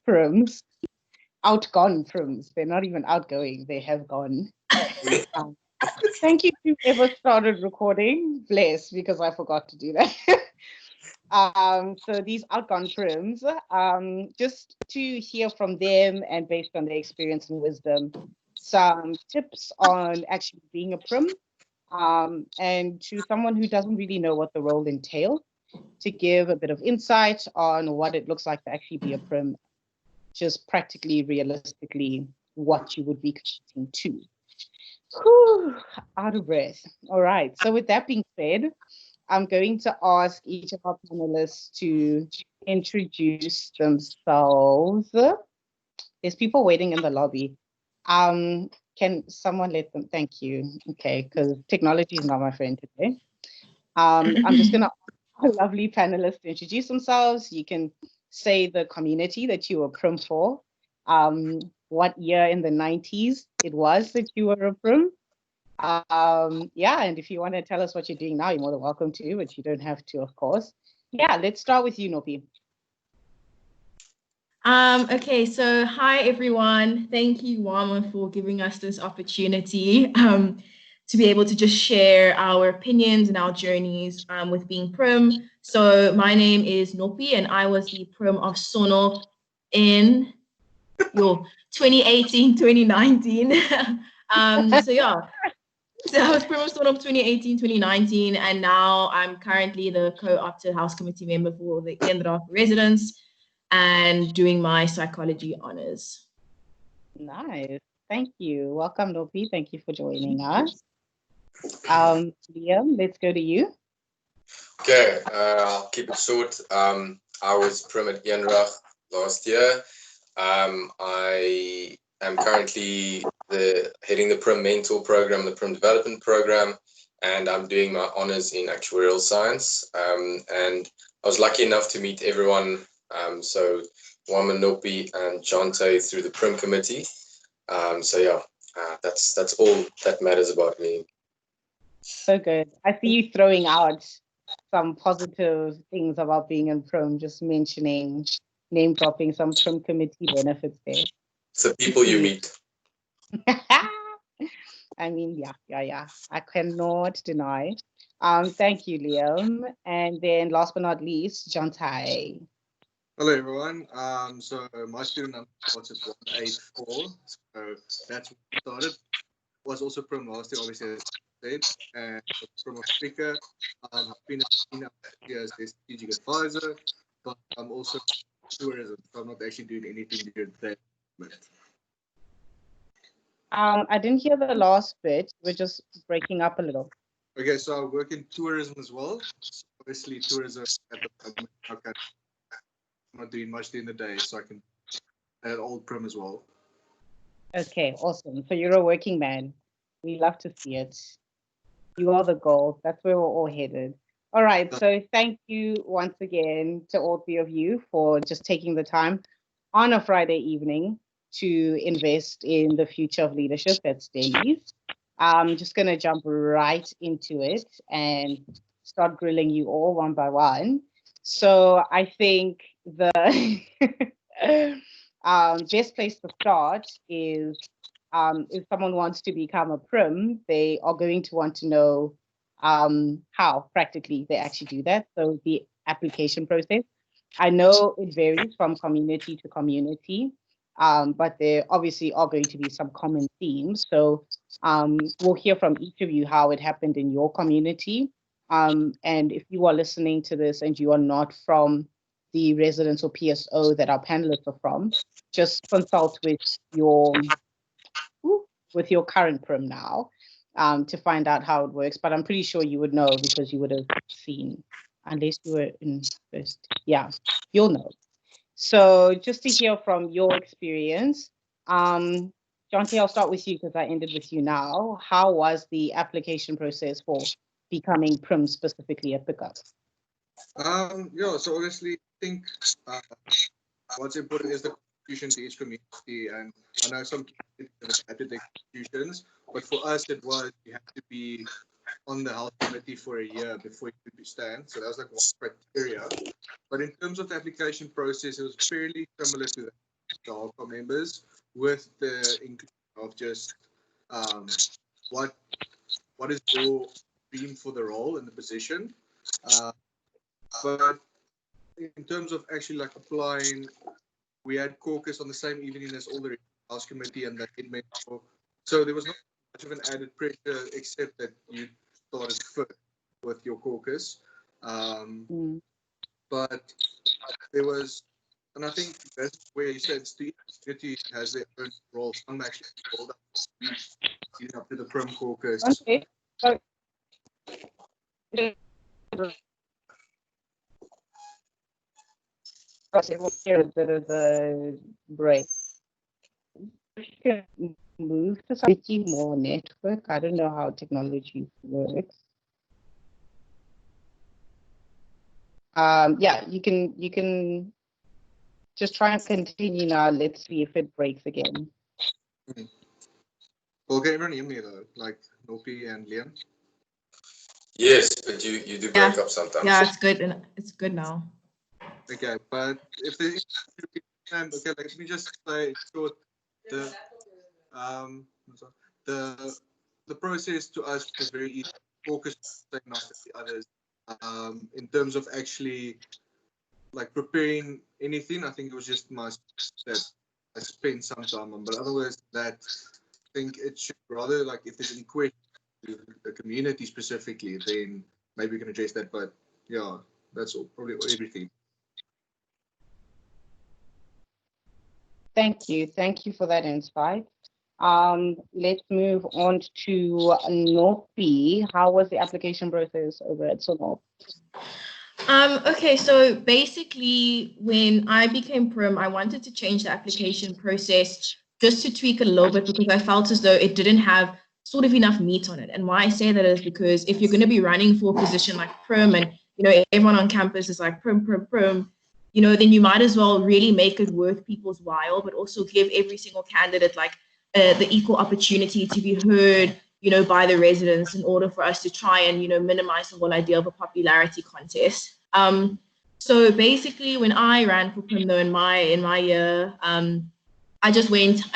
Prims, outgone Prims. They're not even outgoing, they have gone. Thank you to whoever started recording. Bless, because I forgot to do that. So these outgone Prims, just to hear from them and based on their experience and wisdom, some tips on actually being a Prim, and to someone who doesn't really know what the role entails, to give a bit of insight on what it looks like to actually be a Prim, just practically, realistically, what you would be committing to. Whew, out of breath. All right. So with that being said, I'm going to ask each of our panelists to introduce themselves. There's people waiting in the lobby. Can someone let them? Thank you. Okay, because technology is not my friend today. I'm just going to ask our lovely panelists to introduce themselves. You can say the community that you were Prim for, what year in the 90s it was that you were a Prim. Yeah, and if you want to tell us what you're doing now, you're more than welcome to, but you don't have to, of course. Yeah, let's start with you, Nopi. Okay, so hi everyone. Thank you, Wama, for giving us this opportunity to be able to just share our opinions and our journeys with being Prim. So my name is Nopi, and I was the Prim of Sonop in 2018, 2019. So yeah. So I was Prim of Sonop 2018, 2019, and now I'm currently the co-opted House Committee member for the Eendrag residents and doing my psychology honors. Nice. Thank you. Welcome, Nopi. Thank you for joining us. Liam, let's go to you. Okay, I'll keep it short. I was Prim at Eendrag last year. I am currently heading the Prim Mentor Program, the Prim Development Program, and I'm doing my honors in actuarial science. And I was lucky enough to meet everyone, so Wamahlubi and Jonté through the Prim committee. So yeah, that's all that matters about me. So good. I see you throwing out some positive things about being in Prim, just mentioning, name dropping some Prim committee benefits there. It's the people you meet. I mean, yeah. I cannot deny. Thank you, Liam. And then last but not least, Jonté. Hello everyone. So my student number started 184. So that's what I started. Was also Prim last year, obviously, as I said, and Prim of speaker. I've been here as the strategic advisor, but I'm also tourism, so I'm not actually doing anything during that moment. I didn't hear the last bit. We're just breaking up a little. Okay, so I work in tourism as well. So obviously, tourism at the moment, I'm not doing much during the day, so I can add old Prim as well. Okay, awesome. So you're a working man. We love to see it. You are the goal. That's where we're all headed. All right. So thank you once again to all three of you for just taking the time on a Friday evening to invest in the future of leadership at Stellies. I'm just going to jump right into it and start grilling you all one by one. So I think the best place to start is if someone wants to become a Prim, they are going to want to know how practically they actually do that. So the application process. I know it varies from community to community, but there obviously are going to be some common themes. So we'll hear from each of you how it happened in your community. And if you are listening to this and you are not from the residence or PSO that our panelists are from, just consult with your current Prim now to find out how it works. But I'm pretty sure you would know because you would have seen, unless you were in first. Yeah, you'll know. So just to hear from your experience, Jonté, I'll start with you because I ended with you now. How was the application process for becoming Prim specifically at Pukke? Yeah, so honestly, I think what's important is the contribution to each community, and I know some communities have adapted their contributions, but for us it was you have to be on the health committee for a year before you could stand. So that was like one criteria. But in terms of the application process, it was fairly similar to the HALCO members, with the inclusion of just what is your dream for the role and the position. But in terms of actually like applying, we had caucus on the same evening as all the house committee and the head mentor. So there was not much of an added pressure except that you started first with your caucus. But there was, and I think that's where you said the community has their own role. Some actually rolled up leading up to the Prim caucus. Okay. So, we'll hear a bit of a break. Move to something more network. I don't know how technology works. Yeah, you can just try and continue now. Let's see if it breaks again. Well, can everyone hear me though? Like Nopi and Liam? Yes, but you do break up sometimes. Yeah, it's good, and it's good now. Okay, but if there's okay, let me just say short. The process to us was very easy. Focus taken off the others. In terms of actually like preparing anything, I think it was just that I spent some time on. But otherwise, that I think it should rather like if there's any questions to the community specifically, then maybe we can address that. But yeah, that's all, probably everything. Thank you for that insight. Let's move on to Nopi. How was the application process over at Sonop? Okay, so basically when I became Prim, I wanted to change the application process just to tweak it a little bit because I felt as though it didn't have sort of enough meat on it. And why I say that is because if you're going to be running for a position like Prim and, you know, everyone on campus is like Prim, you know, then you might as well really make it worth people's while, but also give every single candidate like the equal opportunity to be heard, you know, by the residents in order for us to try and, you know, minimize the whole idea of a popularity contest. So basically when I ran for Prim though in my year, I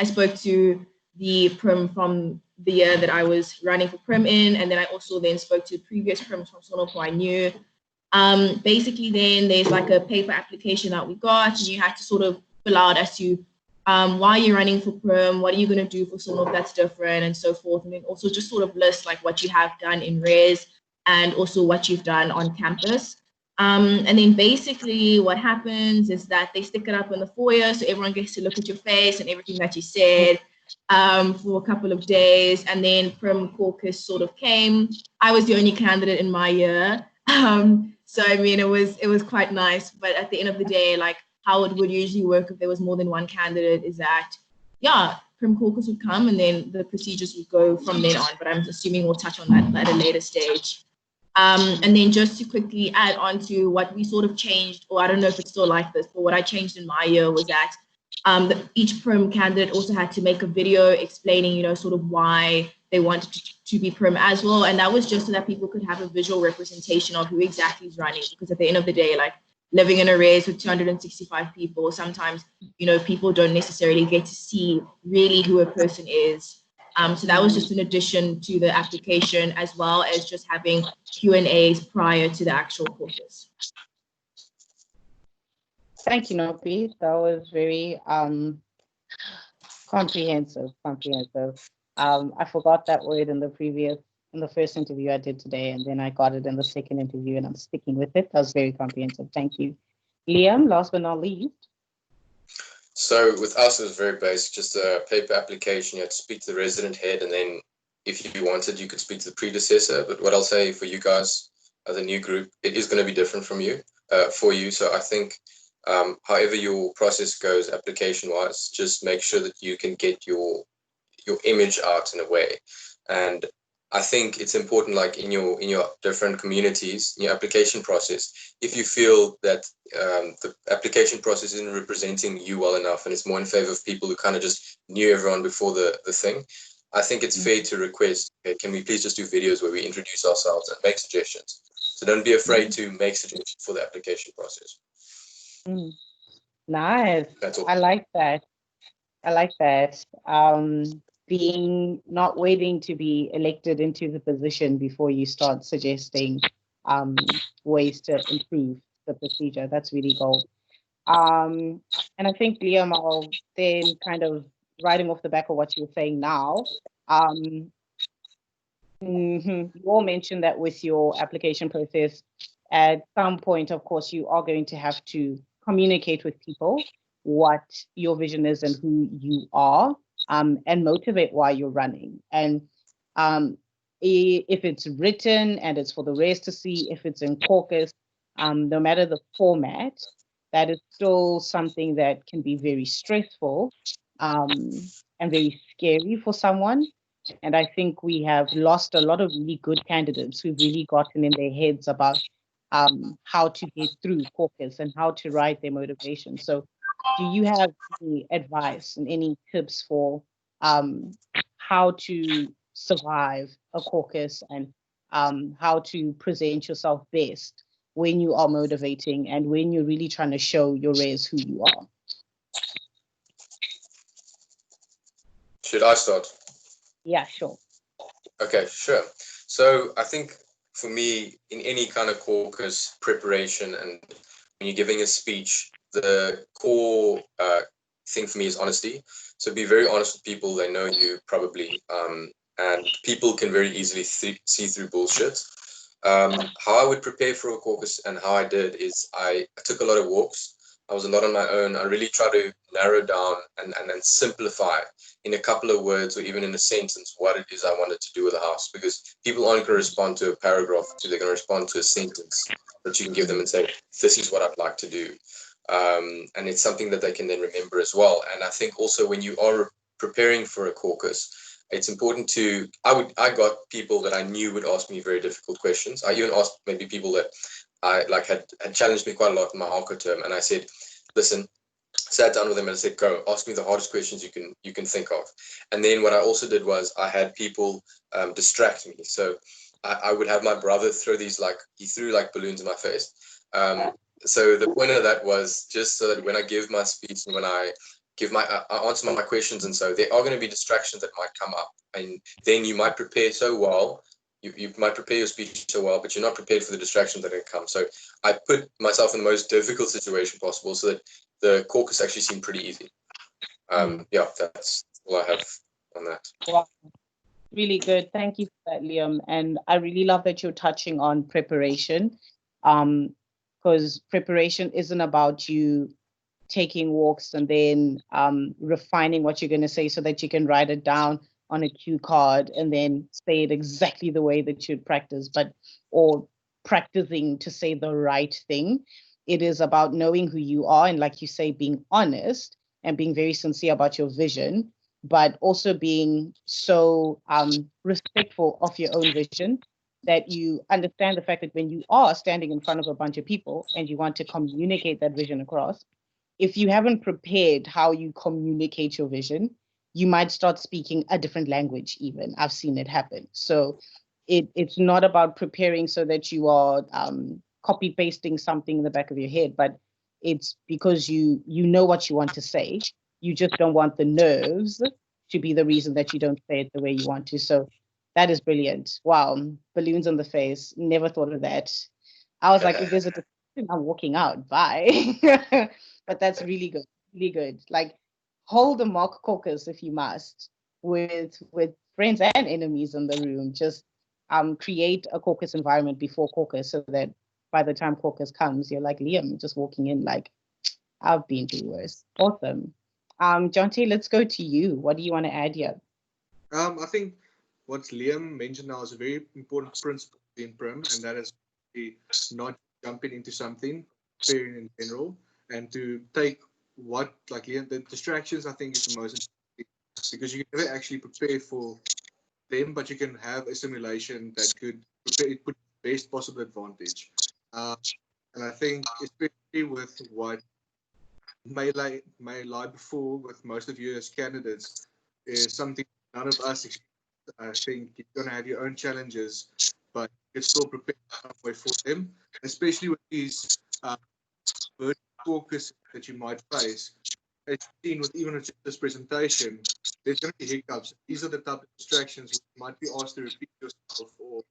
spoke to the Prim from the year that I was running for Prim in, and then I also then spoke to previous Prims from Sonop who I knew. Basically then there's like a paper application that we got, and you had to sort of fill out as to why you're running for Prim, what are you going to do for Sonop that's different, and so forth. And then also just sort of list like what you have done in res and also what you've done on campus. And then basically what happens is that they stick it up in the foyer so everyone gets to look at your face and everything that you said for a couple of days. And then Prim caucus sort of came. I was the only candidate in my year. So I mean, it was quite nice. But at the end of the day, like how it would usually work if there was more than one candidate is that, yeah, Prim caucus would come and then the procedures would go from then on. But I'm assuming we'll touch on that at a later stage. And then just to quickly add on to what we sort of changed, or I don't know if it's still like this, but what I changed in my year was that each Prim candidate also had to make a video explaining, you know, sort of why they wanted to be Prim as well. And that was just so that people could have a visual representation of who exactly is running. Because at the end of the day, like living in a res with 265 people, sometimes, you know, people don't necessarily get to see really who a person is. So that was just an addition to the application, as well as just having Q&As prior to the actual caucus. Thank you, Nopi. That was very comprehensive. I forgot that word in the first interview I did today, and then I got it in the second interview, and I'm sticking with it. That was very comprehensive. Thank you. Liam, last but not least. So with us, it was very basic, just a paper application. You had to speak to the resident head, and then if you wanted, you could speak to the predecessor. But what I'll say for you guys as a new group, it is going to be different for you. So I think however your process goes application-wise, just make sure that you can get your image out in a way. And I think it's important, like in your different communities, in your application process, if you feel that the application process isn't representing you well enough and it's more in favor of people who kind of just knew everyone before the thing, I think it's fair to request, okay, can we please just do videos where we introduce ourselves and make suggestions? So don't be afraid to make suggestions for the application process. Nice. That's all. I like that. I like that. Being not waiting to be elected into the position before you start suggesting ways to improve the procedure. That's really cool. And I think, Liam, I'll then kind of riding off the back of what you were saying now. You all mentioned that with your application process, at some point, of course, you are going to have to communicate with people what your vision is and who you are, and motivate why you're running. And if it's written and it's for the rest to see, if it's in caucus, no matter the format, that is still something that can be very stressful and very scary for someone. And I think we have lost a lot of really good candidates who've really gotten in their heads about how to get through caucus and how to write their motivation. So do you have any advice and any tips for how to survive a caucus and how to present yourself best when you are motivating and when you're really trying to show your res who you are? Should I start? Yeah, sure. Okay, sure. So I think for me, in any kind of caucus preparation and when you're giving a speech, the core thing for me is honesty. So be very honest with people. They know you probably, and people can very easily see through bullshit. How I would prepare for a caucus and how I did is I took a lot of walks. I was a lot on my own. I really try to narrow down and simplify in a couple of words or even in a sentence what it is I wanted to do with the house, because people aren't going to respond to a paragraph, so they're going to respond to a sentence that you can give them and say, this is what I'd like to do. And it's something that they can then remember as well. And I think also when you are preparing for a caucus, it's important to, I got people that I knew would ask me very difficult questions. I even asked maybe people that I had challenged me quite a lot in my ARCO term. And I said, listen, sat down with them and I said, go, ask me the hardest questions you can think of. And then what I also did was I had people distract me. So I would have my brother throw these, he threw balloons in my face. So the point of that was just so that when I give my speech and when I answer my questions, and so there are going to be distractions that might come up, and then you might prepare so well, you might prepare your speech so well, but you're not prepared for the distractions that can come. So I put myself in the most difficult situation possible so that the caucus actually seemed pretty easy. Yeah, that's all I have on that. Wow. Really good. Thank you for that, Liam. And I really love that you're touching on preparation, because preparation isn't about you taking walks and then refining what you're going to say so that you can write it down on a cue card and then say it exactly the way that you'd practice, or practicing to say the right thing. It is about knowing who you are and, like you say, being honest and being very sincere about your vision, but also being so respectful of your own vision that you understand the fact that when you are standing in front of a bunch of people and you want to communicate that vision across, if you haven't prepared how you communicate your vision, you might start speaking a different language even. I've seen it happen. So it's not about preparing so that you are copy pasting something in the back of your head, but it's because you know what you want to say. You just don't want the nerves to be the reason that you don't say it the way you want to. So that is brilliant. Wow, balloons on the face. Never thought of that. I was like, if there's a discussion, I'm walking out. Bye. But that's really good. Really good. Hold a mock caucus if you must, with friends and enemies in the room. Just create a caucus environment before caucus so that by the time caucus comes, you're like Liam, just walking in like, I've been through worse. Awesome. Jonté, let's go to you. What do you want to add here? I think what Liam mentioned now is a very important principle in Prim, and that is not jumping into something, preparing in general, and to take what, like Liam, the distractions, I think, is the most important, because you can never actually prepare for them, but you can have a simulation that could put the best possible advantage. And I think, especially with what may lie before with most of you as candidates, is something none of us think you're going to have your own challenges, but you can still prepare some way for them, especially with these virtual caucus that you might face. As you've seen with even with this presentation, there's going to be hiccups. These are the type of distractions where you might be asked to repeat yourself, or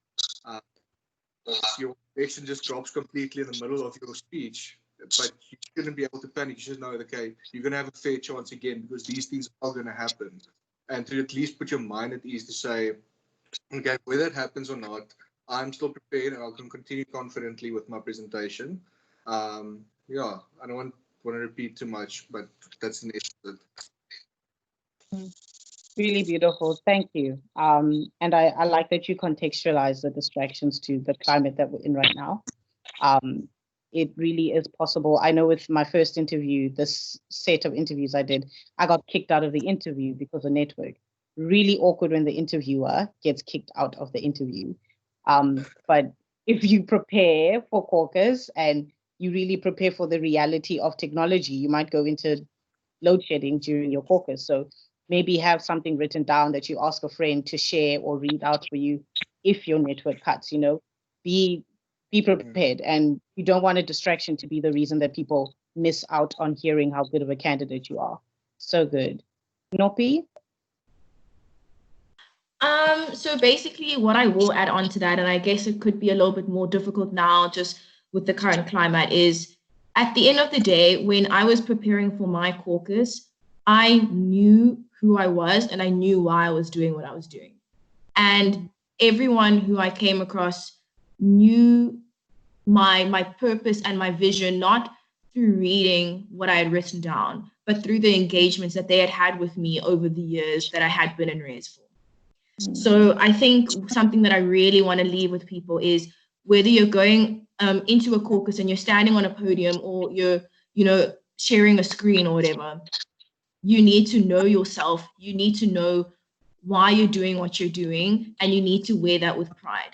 your connection just drops completely in the middle of your speech. But you shouldn't be able to panic. You should know, okay, you're going to have a fair chance again, because these things are going to happen. And to at least put your mind at ease to say, okay, whether it happens or not, I'm still prepared and I can continue confidently with my presentation. Yeah, I don't want to repeat too much, but that's the nature of it. Really beautiful. Thank you. And I like that you contextualize the distractions to the climate that we're in right now. It really is possible. I know with my first interview, this set of interviews I did, I got kicked out of the interview because of network. Really awkward when the interviewer gets kicked out of the interview. But if you prepare for caucus and you really prepare for the reality of technology, you might go into load shedding during your caucus. So maybe have something written down that you ask a friend to share or read out for you if your network cuts, you know. Be prepared, and you don't want a distraction to be the reason that people miss out on hearing how good of a candidate you are. So good. Nopi? So basically what I will add on to that, and I guess it could be a little bit more difficult now just with the current climate, is at the end of the day, when I was preparing for my caucus, I knew who I was and I knew why I was doing what I was doing. And everyone who I came across knew my purpose and my vision, not through reading what I had written down, but through the engagements that they had had with me over the years that I had been in res for. So I think something that I really want to leave with people is, whether you're going into a caucus and you're standing on a podium, or you're, sharing a screen or whatever, you need to know yourself. You need to know why you're doing what you're doing, and you need to wear that with pride.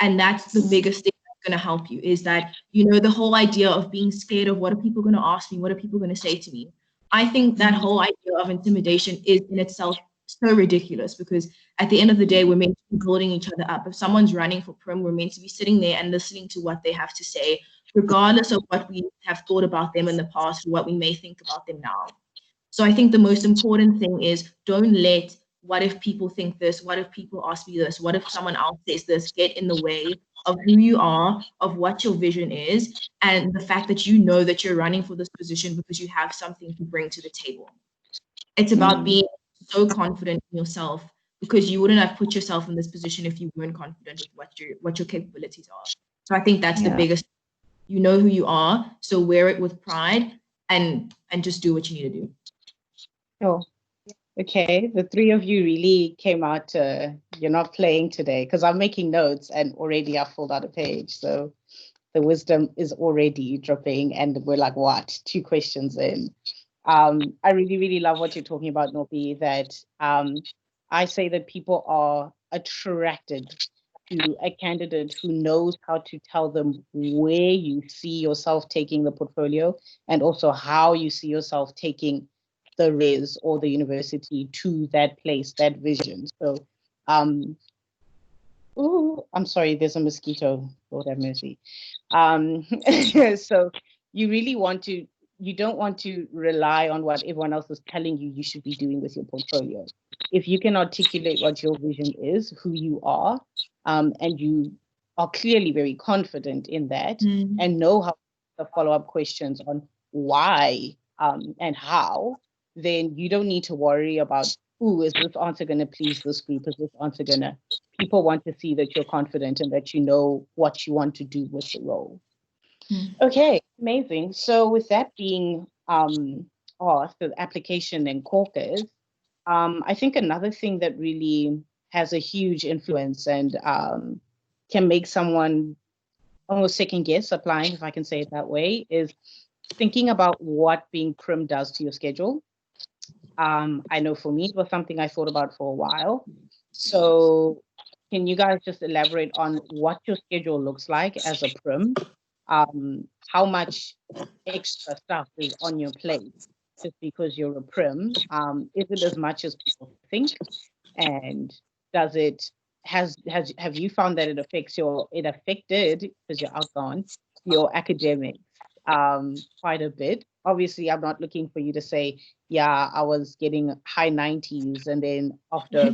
And that's the biggest thing that's going to help you, is that, the whole idea of being scared of what are people going to ask me, what are people going to say to me. I think that whole idea of intimidation is in itself so ridiculous, because at the end of the day, we're meant to be building each other up. If someone's running for Prim, we're meant to be sitting there and listening to what they have to say, regardless of what we have thought about them in the past or what we may think about them now. So I think the most important thing is, don't let what if people think this, what if people ask me this, what if someone else says this, get in the way of who you are, of what your vision is, and the fact that you know that you're running for this position because you have something to bring to the table. It's about being so confident in yourself, because you wouldn't have put yourself in this position if you weren't confident with what your capabilities are. So I think that's the biggest. You know who you are, so wear it with pride, and just do what you need to do. Sure. Okay, the three of you really came out. You're not playing today, because I'm making notes and already I filled out a page. So the wisdom is already dripping, and we're like, what? 2 questions in. I really, really love what you're talking about, Nopi, that I say that people are attracted to a candidate who knows how to tell them where you see yourself taking the portfolio, and also how you see yourself taking the res or the university to that place, that vision. So, oh, I'm sorry, there's a mosquito, Lord have mercy. So you really want to, you don't want to rely on what everyone else is telling you should be doing with your portfolio. If you can articulate what your vision is, who you are, and you are clearly very confident in that, and know how the follow-up questions on why and how, then you don't need to worry about, ooh, is this answer going to please this group? Is this answer going to, people want to see that you're confident and that you know what you want to do with the role. Okay, amazing. So with that being asked, the application and caucus, I think another thing that really has a huge influence and can make someone almost second guess applying, if I can say it that way, is thinking about what being Prim does to your schedule. I know for me, it was something I thought about for a while. So can you guys just elaborate on what your schedule looks like as a Prim? How much extra stuff is on your plate just because you're a Prim? Is it as much as people think? And does it have you found that it affected, because you're outbound, your academics quite a bit? Obviously, I'm not looking for you to say, yeah, I was getting high 90s, and then after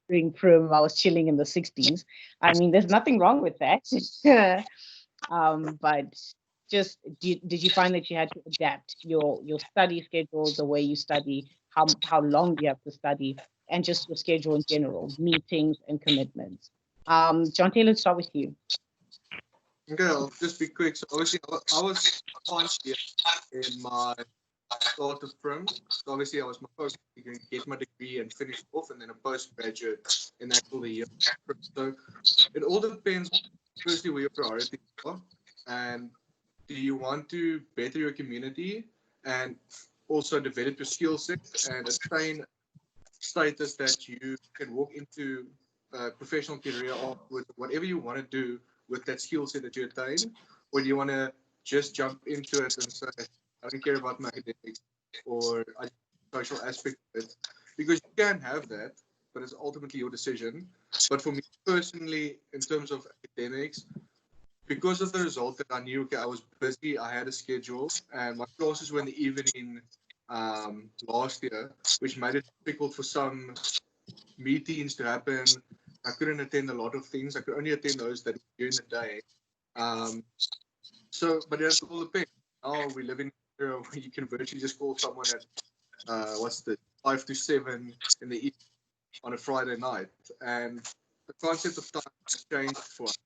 doing Prim, I was chilling in the 60s. I mean, there's nothing wrong with that. But just did you find that you had to adapt your study schedule, the way you study, how long you have to study, and just your schedule in general, meetings and commitments? Jonté, let's start with you. Okay, I'll just be quick. So obviously, I was final year in my start of Prim. So obviously, I was my first to get my degree and finish off, and then a postgraduate in actually the year. So it all depends, firstly, where your priorities are, and do you want to better your community and also develop your skill set and attain status that you can walk into a professional career with whatever you want to do with that skill set that you attain, or do you want to just jump into it and say, I don't care about my academics or social aspect of it? Because you can have that, but it's ultimately your decision. But for me personally, in terms of academics, because of the result that I knew, okay, I was busy, I had a schedule, and my classes were in the evening last year, which made it difficult for some meetings to happen. I couldn't attend a lot of things. I could only attend those that were during the day. But it all depends. Now we live in an era where you can virtually just call someone at 5 to 7 in the evening on a Friday night, and the concept of time has changed for us,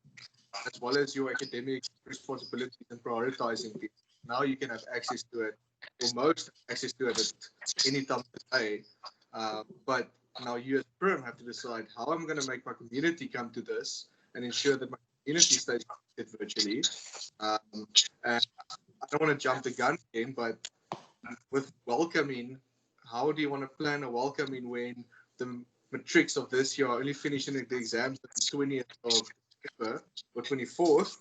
as well as your academic responsibilities and prioritizing things. Now you can have access to it, or most access to it at any time of the day. But now you as Prim have to decide how I'm going to make my community come to this and ensure that my community stays connected virtually. And I don't want to jump the gun again, but with welcoming, how do you want to plan a welcoming when the matrics of this year are only finishing the exams on the 20th of December or 24th?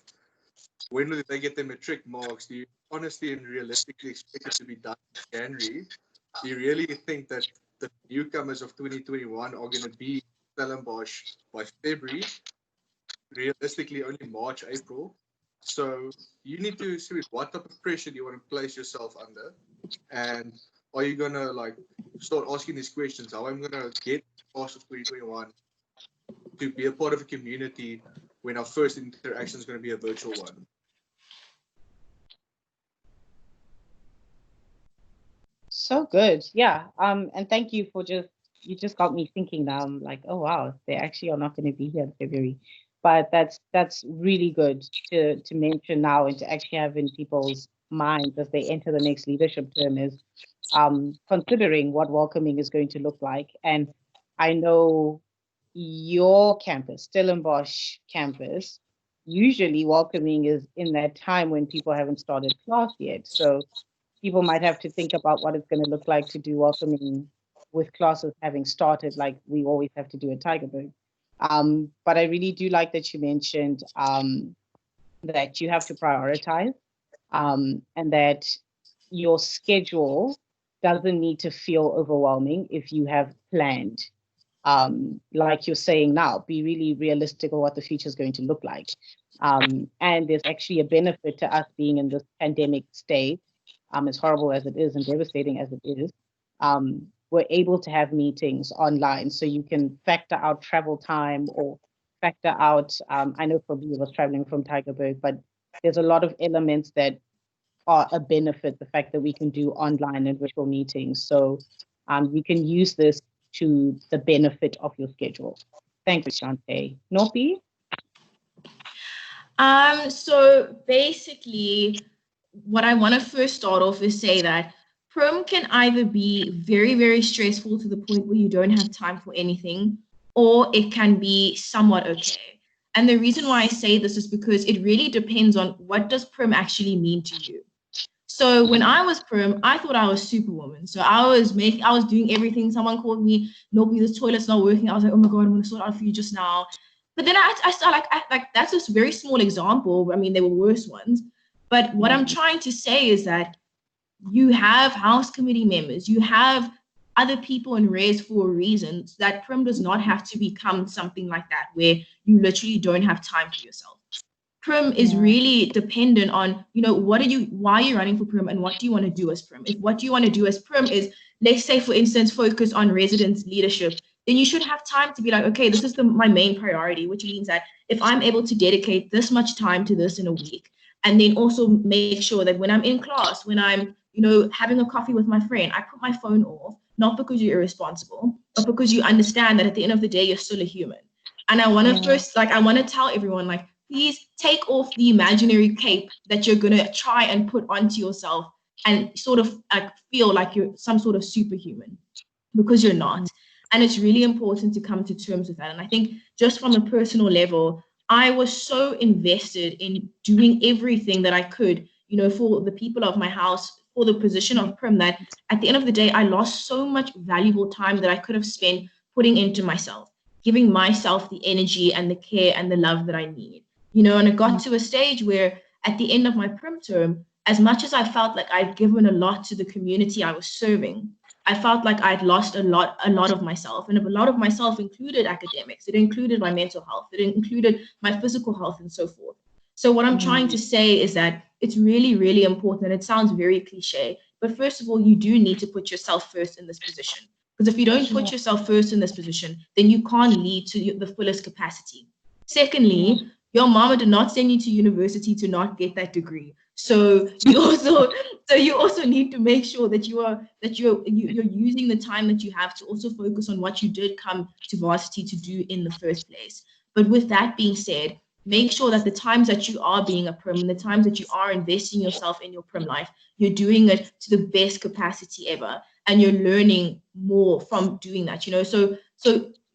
When do they get their matric marks? Do you honestly and realistically expect it to be done in January? Do you really think that the newcomers of 2021 are going to be Stellenbosch by February? Realistically, only March, April. So you need to see what type of pressure do you want to place yourself under, and are you going to start asking these questions? How I'm going to get past 2021 to be a part of a community when our first interaction is going to be a virtual one? So good. Yeah. And thank you for you just got me thinking now. I'm like, oh wow, they actually are not going to be here in February. But that's really good to mention now, and to actually have in people's minds as they enter the next leadership term, is considering what welcoming is going to look like. And I know your campus, Stellenbosch campus, usually welcoming is in that time when people haven't started class yet. So people might have to think about what it's going to look like to do welcoming with classes having started, like we always have to do at Tygerberg. But I really do like that you mentioned that you have to prioritize, and that your schedule doesn't need to feel overwhelming if you have planned. Like you're saying now, be really realistic of what the future is going to look like. And there's actually a benefit to us being in this pandemic state. As horrible as it is and devastating as it is, we're able to have meetings online, so you can factor out travel time or factor out, I know for me it was traveling from Tygerberg, but there's a lot of elements that are a benefit, the fact that we can do online and virtual meetings. So you can use this to the benefit of your schedule. Thank you, Jonté. Nopi? So basically, what I want to first start off is say that Prim can either be very, very stressful to the point where you don't have time for anything, or it can be somewhat okay. And the reason why I say this is because it really depends on what does Prim actually mean to you. So when I was Prim, I thought I was Superwoman. So I was doing everything. Someone called me, Nopi, this toilet's not working. I was like, oh my God, I'm going to sort it out for you just now. But then I started that's just a very small example. I mean, there were worse ones. But what I'm trying to say is that you have house committee members, you have other people in Res for a reason, so that Prim does not have to become something like that where you literally don't have time for yourself. Prim is really dependent on, why are you running for Prim and what do you want to do as Prim? If what you want to do as Prim is, let's say, for instance, focus on residence leadership, then you should have time to be like, okay, this is my main priority, which means that if I'm able to dedicate this much time to this in a week, and then also make sure that when I'm in class, when I'm, having a coffee with my friend, I put my phone off, not because you're irresponsible, but because you understand that at the end of the day, you're still a human. And I want to I want to tell everyone, please take off the imaginary cape that you're going to try and put onto yourself and sort of feel like you're some sort of superhuman, because you're not. And it's really important to come to terms with that. And I think just from a personal level, I was so invested in doing everything that I could, for the people of my house, for the position of Prim, that at the end of the day, I lost so much valuable time that I could have spent putting into myself, giving myself the energy and the care and the love that I need. And it got to a stage where at the end of my Prim term, as much as I felt like I'd given a lot to the community I was serving, I felt like I'd lost a lot of myself. And a lot of myself included academics. It included my mental health. It included my physical health and so forth. So what I'm trying to say is that it's really, really important. And it sounds very cliche, but first of all, you do need to put yourself first in this position. Because if you don't put yourself first in this position, then you can't lead to the fullest capacity. Secondly, your mama did not send you to university to not get that degree. So you also need to make sure that you're using the time that you have to also focus on what you did come to varsity to do in the first place. But with that being said, make sure that the times that you are being a Prim, the times that you are investing yourself in your Prim life, you're doing it to the best capacity ever, and you're learning more from doing that. So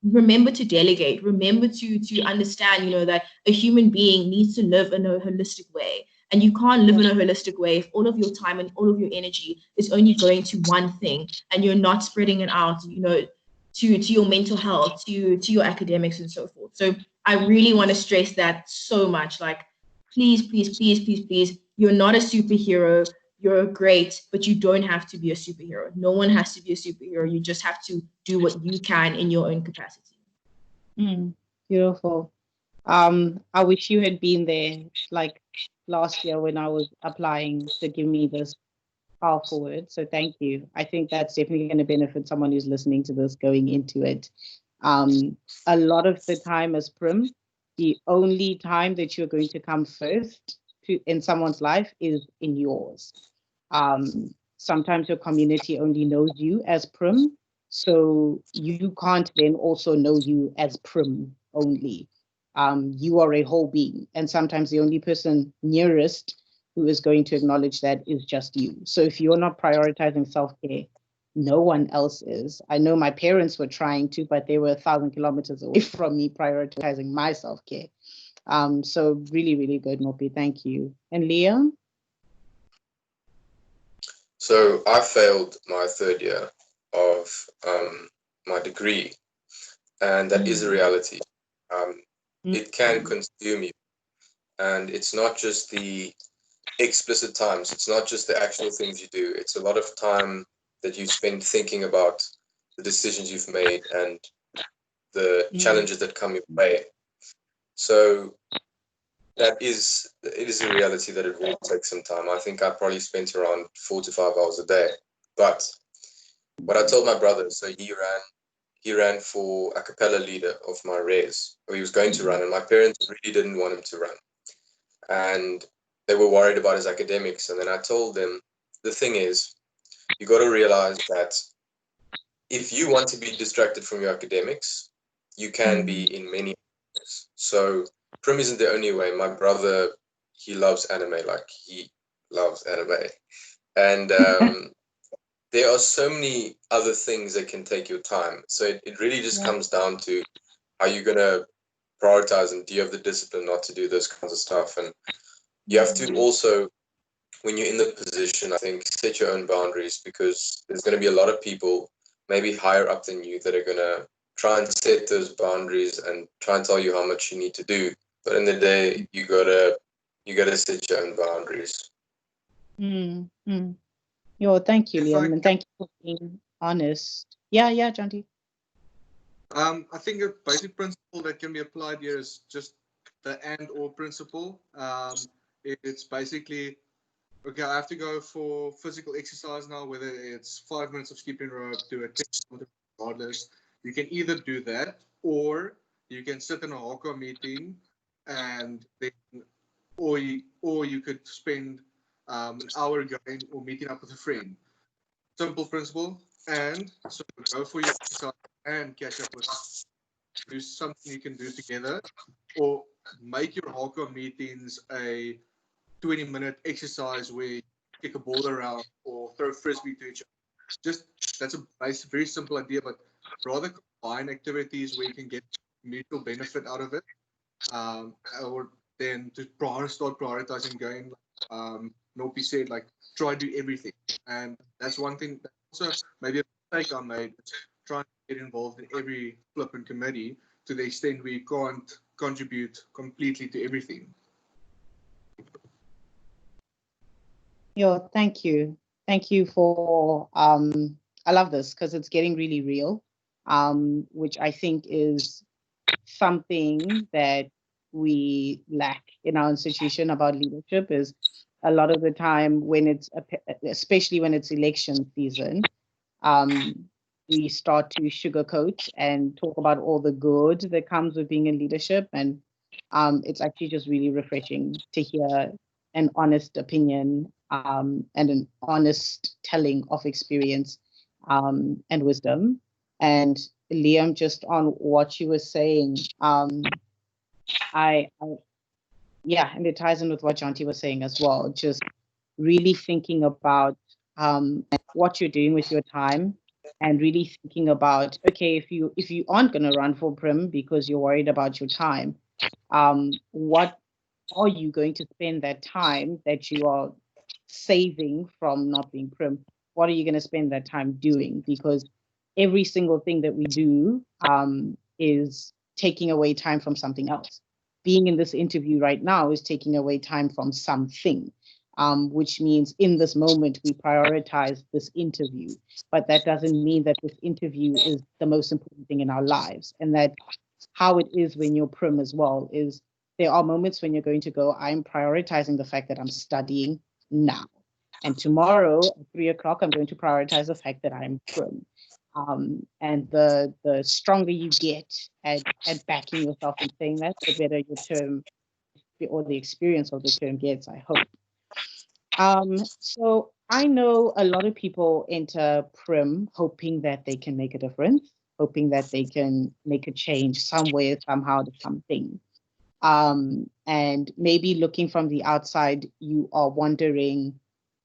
remember to delegate. Remember to understand, that a human being needs to live in a holistic way. And you can't live in a holistic way if all of your time and all of your energy is only going to one thing and you're not spreading it out, to your mental health, to your academics and so forth. So I really want to stress that so much. Please, please, please, please, please, you're not a superhero. You're great, but you don't have to be a superhero. No one has to be a superhero. You just have to do what you can in your own capacity. Beautiful. I wish you had been there last year when I was applying to give me this path forward. So thank you. I think that's definitely going to benefit someone who's listening to this going into it. A lot of the time as Prim, the only time that you're going to come first in someone's life is in yours. Sometimes your community only knows you as Prim, so you can't then also know you as Prim only. You are a whole being, and sometimes the only person nearest who is going to acknowledge that is just you. So if you're not prioritizing self-care, no one else is. I know my parents were trying to, but they were 1,000 kilometers away from me prioritizing my self-care. So really, really good, Mopi. Thank you. And Leah? So I failed my third year of my degree, and that is a reality. It can consume you, and it's not just the explicit times. It's not just the actual things you do. It's a lot of time that you spend thinking about the decisions you've made and the challenges that come your way. So it is a reality that it will take some time. I think I probably spent around 4 to 5 hours a day. But what I told my brother, so he ran for a cappella leader of my res, or he was going to run, and my parents really didn't want him to run. And they were worried about his academics. And then I told them, the thing is, you got to realize that if you want to be distracted from your academics, you can be in many ways. So Prim isn't the only way. My brother, he loves anime, he loves anime. And there are so many other things that can take your time. So it really just comes down to, are you going to prioritize, and do you have the discipline not to do those kinds of stuff? And you have to also, when you're in the position, I think, set your own boundaries, because there's going to be a lot of people maybe higher up than you that are going to try and set those boundaries and try and tell you how much you need to do. But in the day, you gotta set your own boundaries. Thank you, Liam, and thank you for being honest. Yeah, Jonté. I think a basic principle that can be applied here is just the and/or principle. It's basically, okay, I have to go for physical exercise now, whether it's 5 minutes of skipping rope to a 10 regardless. You can either do that, or you can sit in a hawker meeting, and then, or you could spend an hour going or meeting up with a friend. Simple principle. And so go for your exercise and catch up with, do something you can do together, or make your hawker meetings a 20-minute exercise where you kick a ball around or throw frisbee to each other. Just, that's a very simple idea, but rather combine activities where you can get mutual benefit out of it, or then to start prioritizing going. Nopi said, like, try to do everything, and that's one thing. That also maybe a mistake I made. Trying to get involved in every flipping committee to the extent we can't contribute completely to everything. Thank you. Thank you for, I love this because it's getting really real, which I think is something that we lack in our institution about leadership. Is a lot of the time when it's, especially when it's election season, we start to sugarcoat and talk about all the good that comes with being in leadership. And it's actually just really refreshing to hear an honest opinion and an honest telling of experience and wisdom. And Liam, just on what you were saying, yeah, and it ties in with what Jonté was saying as well. Just really thinking about what you're doing with your time, and really thinking about, okay, if you aren't going to run for Prim because you're worried about your time, what are you going to spend that time that you are saving from not being Prim? What are you going to spend that time doing? Because every single thing that we do is taking away time from something else. Being in this interview right now is taking away time from something, which means in this moment we prioritize this interview. But that doesn't mean that this interview is the most important thing in our lives. And that how it is when you're Prim as well is there are moments when you're going to go, I'm prioritizing the fact that I'm studying now. And tomorrow at 3 o'clock, I'm going to prioritize the fact that I'm Prim. And the stronger you get at backing yourself and saying that, the better your term or the experience of the term gets, I hope. So I know a lot of people enter Prim hoping that they can make a difference, hoping that they can make a change somewhere, somehow, to something. And maybe looking from the outside, you are wondering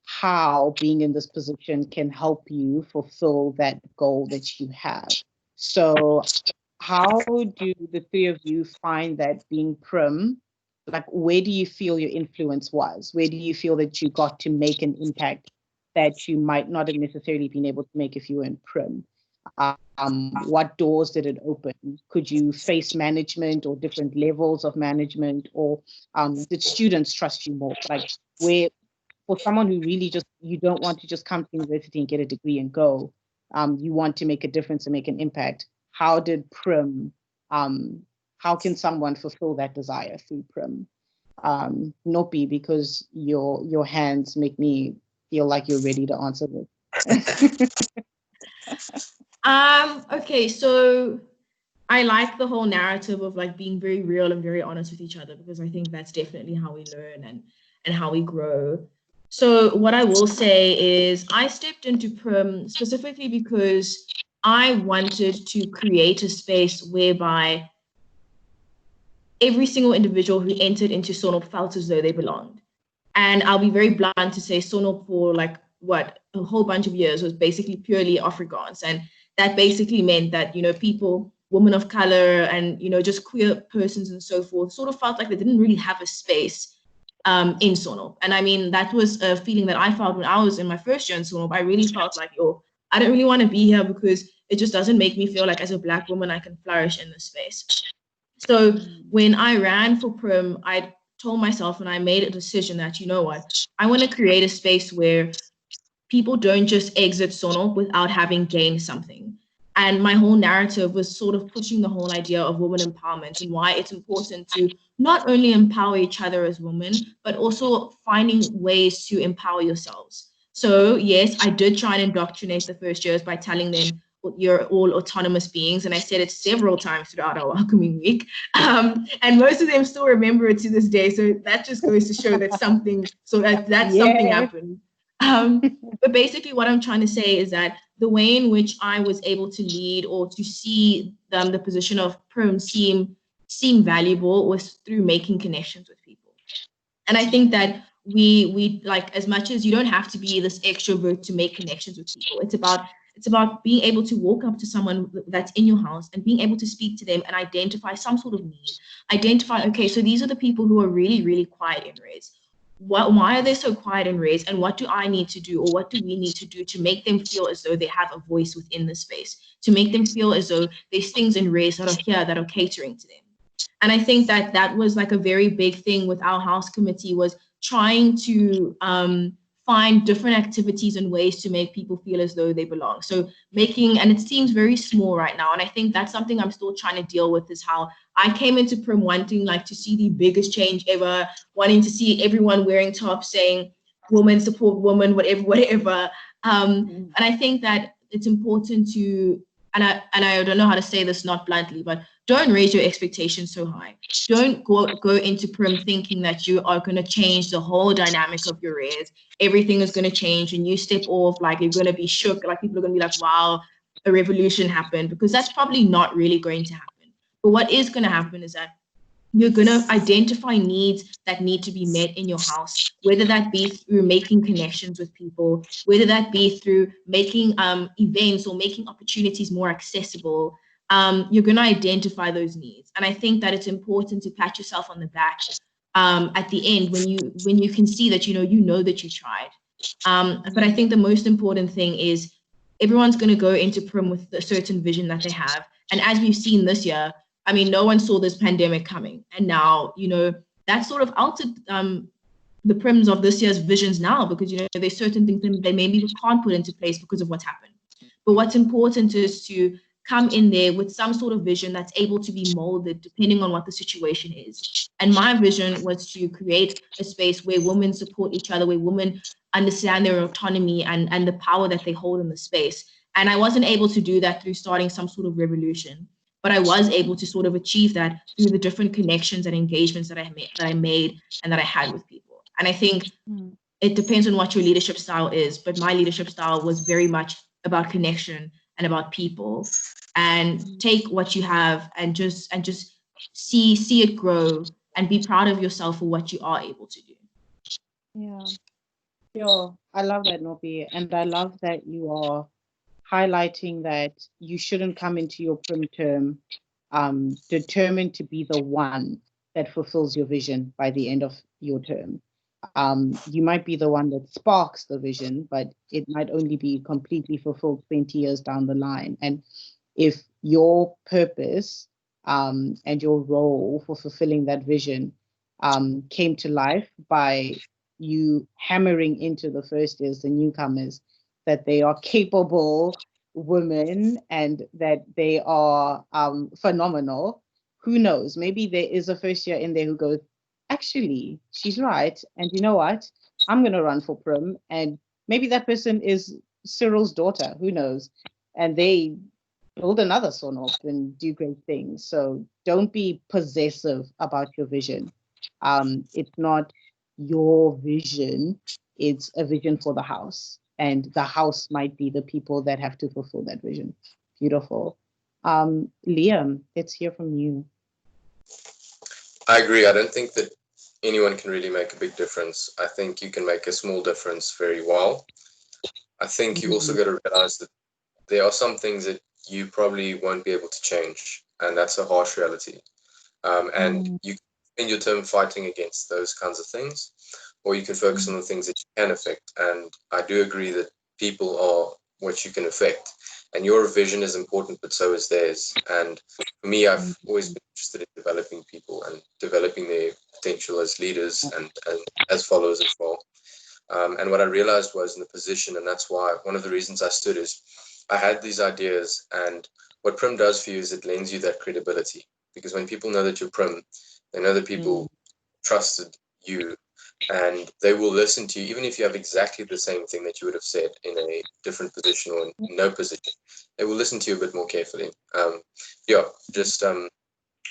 how being in this position can help you fulfill that goal that you have. So how do the three of you find that being Prim, like, where do you feel your influence was? Where do you feel that you got to make an impact that you might not have necessarily been able to make if you were in Prim? What doors did it open? Could you face management or different levels of management, or did students trust you more? Like, where, for someone who really just, you don't want to just come to university and get a degree and go, you want to make a difference and make an impact. How did Prim, how can someone fulfill that desire through Prim? Nopi, because your hands make me feel like you're ready to answer this. Okay, so I like the whole narrative of like being very real and very honest with each other, because I think that's definitely how we learn and how we grow. So what I will say is I stepped into Prim specifically because I wanted to create a space whereby every single individual who entered into Sonop felt as though they belonged. And I'll be very blunt to say Sonop for like a whole bunch of years was basically purely Afrikaans. And that basically meant that, people, women of color and, just queer persons and so forth sort of felt like they didn't really have a space in Sonop. And I mean, that was a feeling that I felt when I was in my first year in Sonop. I really felt like, I don't really want to be here because it just doesn't make me feel like as a Black woman, I can flourish in this space. So when I ran for Prim, I told myself and I made a decision that, I want to create a space where people don't just exit Sonop without having gained something. And my whole narrative was sort of pushing the whole idea of women empowerment and why it's important to not only empower each other as women, but also finding ways to empower yourselves. So yes, I did try and indoctrinate the first years by telling them, you're all autonomous beings. And I said it several times throughout our welcoming week. And most of them still remember it to this day. So that just goes to show that something happened. But basically what I'm trying to say is that the way in which I was able to lead or to see the position of Prim seem valuable was through making connections with people. And I think that we like, as much as you don't have to be this extrovert to make connections with people, it's about being able to walk up to someone that's in your house and being able to speak to them and identify some sort of need. Identify, okay, so these are the people who are really, really quiet in Res. Why are they so quiet in Res? And what do I need to do, or what do we need to do to make them feel as though they have a voice within the space, to make them feel as though there's things in Res that are here that are catering to them? And I think that was like a very big thing with our house committee, was trying to find different activities and ways to make people feel as though they belong. So and it seems very small right now. And I think that's something I'm still trying to deal with, is how I came into Prim wanting like to see the biggest change ever, wanting to see everyone wearing tops saying women support women, whatever. And I think that it's important to, and I don't know how to say this not bluntly, but don't raise your expectations so high. Don't go into Prim thinking that you are going to change the whole dynamic of your Res. Everything is going to change and you step off, like you're going to be shook, like people are going to be like, wow, a revolution happened, because that's probably not really going to happen. But what is going to happen is that you're going to identify needs that need to be met in your house, whether that be through making connections with people, whether that be through making events or making opportunities more accessible. You're going to identify those needs. And I think that it's important to pat yourself on the back at the end when you can see that you know that you tried. But I think the most important thing is everyone's going to go into Prim with a certain vision that they have. And as we've seen this year, I mean, no one saw this pandemic coming. And now, that sort of altered the Prims of this year's visions now, because, there's certain things that they maybe can't put into place because of what's happened. But what's important is to come in there with some sort of vision that's able to be molded depending on what the situation is. And my vision was to create a space where women support each other, where women understand their autonomy and the power that they hold in the space. And I wasn't able to do that through starting some sort of revolution, but I was able to sort of achieve that through the different connections and engagements that I made and that I had with people. And I think it depends on what your leadership style is, but my leadership style was very much about connection and about people, and take what you have and just see it grow and be proud of yourself for what you are able to do. Yeah, I love that, Nopi, and I love that you are highlighting that you shouldn't come into your Prim term determined to be the one that fulfills your vision by the end of your term. You might be the one that sparks the vision, but it might only be completely fulfilled 20 years down the line. And if your purpose and your role for fulfilling that vision came to life by you hammering into the first years, the newcomers, that they are capable women and that they are phenomenal, who knows? Maybe there is a first year in there who goes, actually, she's right. And you know what? I'm going to run for Prim. And maybe that person is Cyril's daughter. Who knows? And they build another Sonop and do great things. So don't be possessive about your vision. It's not your vision. It's a vision for the house. And the house might be the people that have to fulfill that vision. Beautiful. Liam, let's hear from you. I agree. I don't think that anyone can really make a big difference. I think you can make a small difference very well. I think you also got to realize that there are some things that you probably won't be able to change, and that's a harsh reality. And you can spend your term fighting against those kinds of things, or you can focus on the things that you can affect. And I do agree that people are what you can affect. And your vision is important, but so is theirs. And for me, I've always been interested in developing people and developing their potential as leaders and as followers as well. And what I realized was in the position, and that's why one of the reasons I stood is I had these ideas, and what Prim does for you is it lends you that credibility, because when people know that you're Prim, they know that people trusted you, and they will listen to you, even if you have exactly the same thing that you would have said in a different position or in no position. They will listen to you a bit more carefully.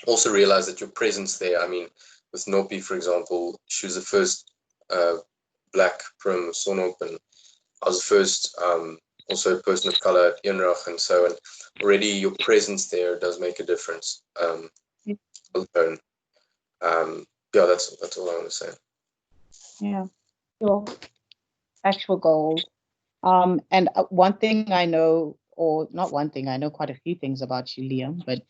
Also realize that your presence there, I mean, with Nopi, for example, she was the first black Prim of Sonop, and I was the first also a person of color at Eendrag, and so on. Already your presence there does make a difference. Alone. That's all I want to say. Yeah, sure. Actual goals. And one thing I know, or not one thing, I know quite a few things about you, Liam, but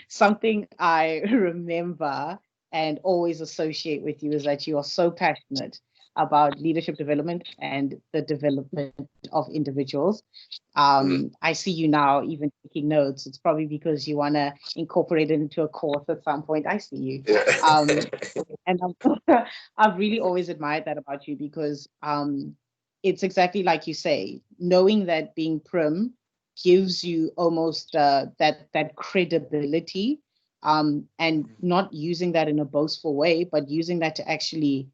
something I remember and always associate with you is that you are so passionate about leadership development and the development of individuals. I see you now even taking notes. It's probably because you want to incorporate it into a course at some point. I see you. And I've really always admired that about you, because it's exactly like you say, knowing that being Prim gives you almost that credibility, and not using that in a boastful way, but using that to actually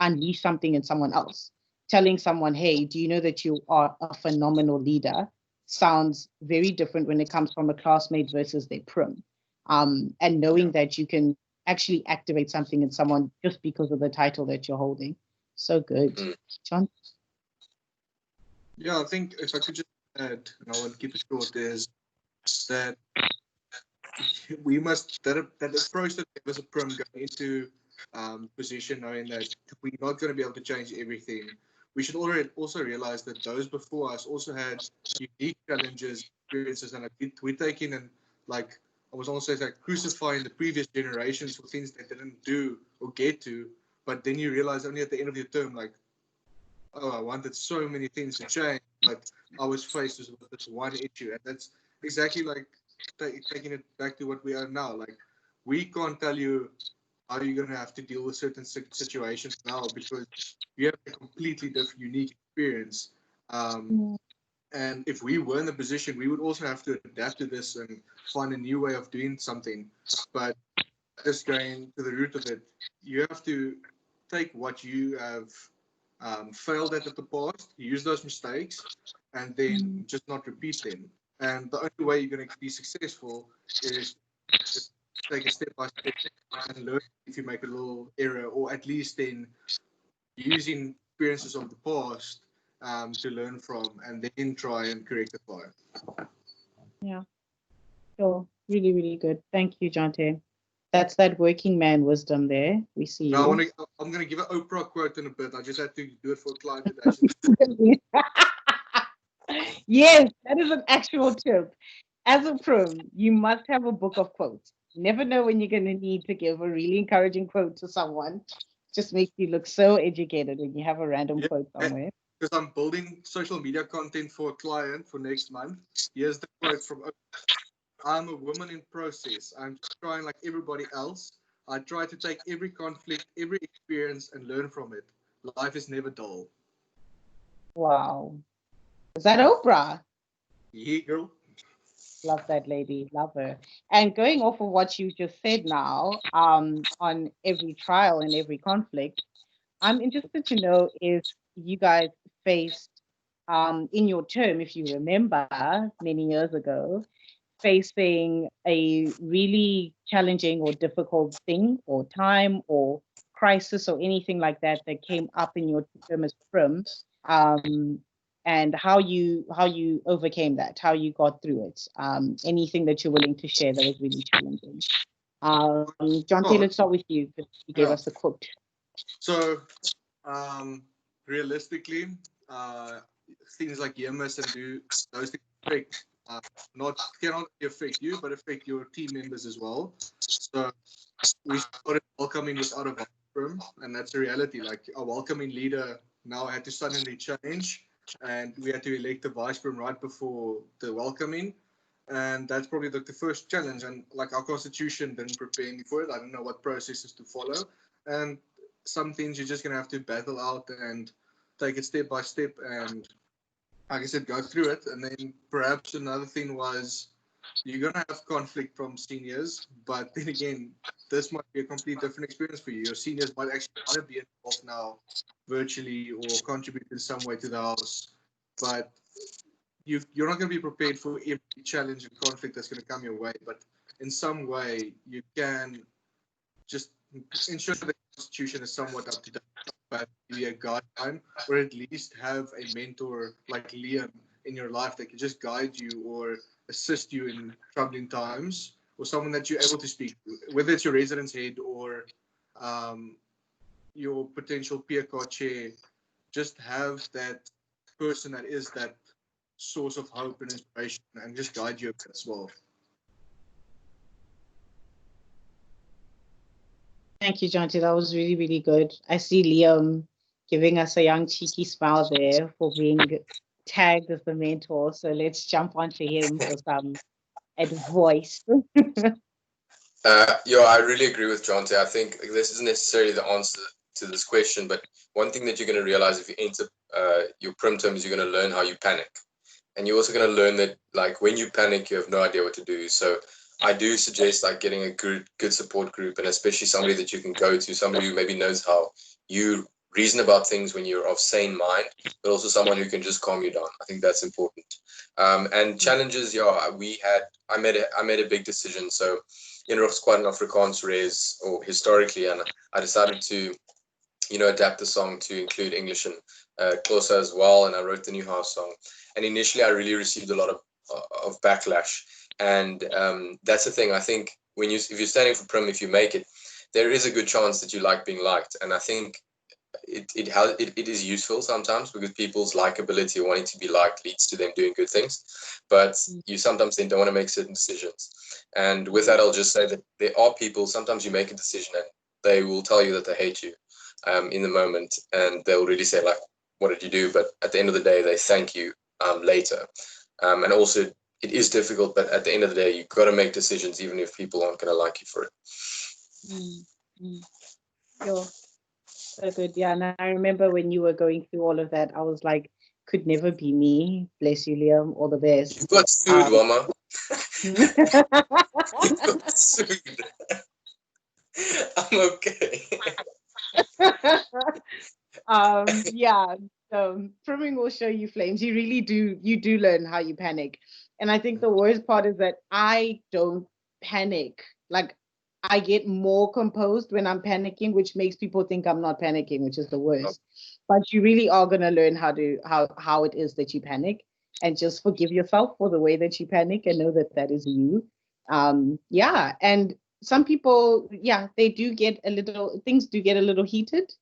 unleash something in someone else. Telling someone, hey, do you know that you are a phenomenal leader, sounds very different when it comes from a classmate versus their Prim. And knowing that you can actually activate something in someone just because of the title that you're holding. So good. John? Yeah, I think if I could just add, and I want to keep it short, is that we must, that approach that we as a Prim going into position, knowing that we're not going to be able to change everything. We should already also realize that those before us also had unique challenges, experiences, and we're taking and, like, I was also like crucifying the previous generations for things they didn't do or get to, but then you realize only at the end of your term, like, oh, I wanted so many things to change, but I was faced with this one issue, and that's exactly like taking it back to what we are now. Like, we can't tell you how you're going to have to deal with certain situations now, because you have a completely different, unique experience. And if we were in the position, we would also have to adapt to this and find a new way of doing something. But just going to the root of it, you have to take what you have failed at the past, use those mistakes, and then just not repeat them. And the only way you're going to be successful is just take a step by step and learn if you make a little error, or at least then using experiences of the past to learn from, and then try and correct it. Yeah, sure. Really, really good. Thank you, Jonté. That's that working man wisdom there. We see Now, you. I'm going to give an Oprah quote in a bit. I just had to do it for a client today. Yes, that is an actual tip. As a Prim, you must have a book of quotes. You never know when you're going to need to give a really encouraging quote to someone. Just makes you look so educated when you have a random quote somewhere. Because I'm building social media content for a client for next month. Here's the quote from Oprah. I'm a woman in process. I'm just trying like everybody else. I try to take every conflict, every experience, and learn from it. Life is never dull. Wow. Is that Oprah? Yeah, girl. Love that lady. Love her. And going off of what you just said now, on every trial and every conflict, I'm interested to know if you guys faced, in your term, if you remember many years ago, facing a really challenging or difficult thing or time or crisis or anything like that that came up in your term as Prim, and how you overcame that, how you got through it. Anything that you're willing to share that was really challenging. Jonté, let's start with you, because you gave us the quote. So, realistically, things like EMS and do those things affect cannot affect you, but affect your team members as well. So we started welcoming without a Prim, and that's a reality. Like, a welcoming leader now had to suddenly change, and we had to elect a vice Prim right before the welcoming. And that's probably the first challenge. And like, our constitution didn't prepare me for it. I don't know what processes to follow. And some things you're just going to have to battle out and take it step by step and, like I said, go through it. And then perhaps another thing was you're going to have conflict from seniors, but then again, this might be a complete different experience for you. Your seniors might actually want to be involved now virtually or contribute in some way to the house, but you're not going to be prepared for every challenge and conflict that's going to come your way. But in some way, you can just ensure that the constitution is somewhat up to date, but be a guideline, or at least have a mentor like Liam in your life that can just guide you or assist you in troubling times, or someone that you're able to speak to, whether it's your residence head or your potential peer co-chair. Just have that person that is that source of hope and inspiration and just guide you a bit as well. Thank you, Jonté. That was really, really good. I see Liam giving us a young cheeky smile there for being tagged as the mentor. So let's jump onto him for some advice. Yeah, I really agree with Jonté. I think this isn't necessarily the answer to this question, but one thing that you're going to realize if you enter your Prim term is you're going to learn how you panic. And you're also going to learn that, like, when you panic, you have no idea what to do. So I do suggest, like, getting a good support group, and especially somebody that you can go to, somebody who maybe knows how you reason about things when you're of sane mind, but also someone who can just calm you down. I think that's important. And challenges, yeah, I made a big decision. So Eendrag is quite an Afrikaans res, or historically, and I decided to, adapt the song to include English and Xhosa as well, and I wrote the new house song. And initially, I really received a lot of backlash, and that's the thing. I think if you're standing for Prim, if you make it, there is a good chance that you like being liked, and I think it is useful sometimes because people's likability, wanting to be liked, leads to them doing good things. But you sometimes then don't want to make certain decisions. And with that, I'll just say that there are people. Sometimes you make a decision and they will tell you that they hate you in the moment, and they'll really say, like, what did you do? But at the end of the day, they thank you later. And also, it is difficult, but at the end of the day, you've got to make decisions even if people aren't going to like you for it. Sure. So good. Yeah, and I remember when you were going through all of that, I was like, could never be me. Bless you, Liam. All the best. You got sued, Wama. You got sued. I'm okay. Yeah, Priming will show you flames. You do learn how you panic. And I think the worst part is that I don't panic. Like, I get more composed when I'm panicking, which makes people think I'm not panicking, which is the worst. But you really are going to learn how it is that you panic, and just forgive yourself for the way that you panic and know that that is you. Yeah, and some people, things do get a little heated.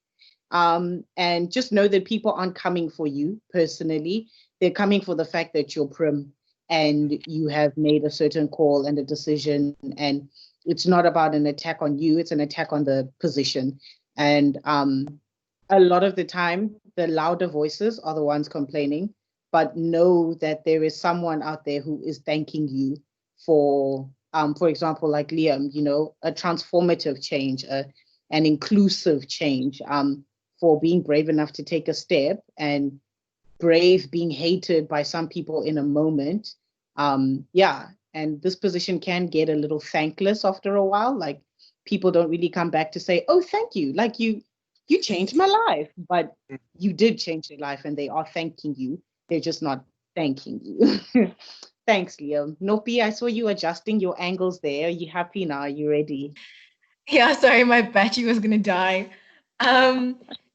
And just know that people aren't coming for you personally. They're coming for the fact that you're Prim and you have made a certain call and a decision, and it's not about an attack on you, it's an attack on the position. And a lot of the time, the louder voices are the ones complaining, but know that there is someone out there who is thanking you for example, like Liam, a transformative change, an inclusive change, for being brave enough to take a step, and brave being hated by some people in a moment. And this position can get a little thankless after a while. Like, people don't really come back to say, oh, thank you. Like, you changed my life, but you did change their life and they are thanking you. They're just not thanking you. Thanks, Liam. Nopi, I saw you adjusting your angles there. Are you happy now? Are you ready? Yeah, sorry, my battery was going to die.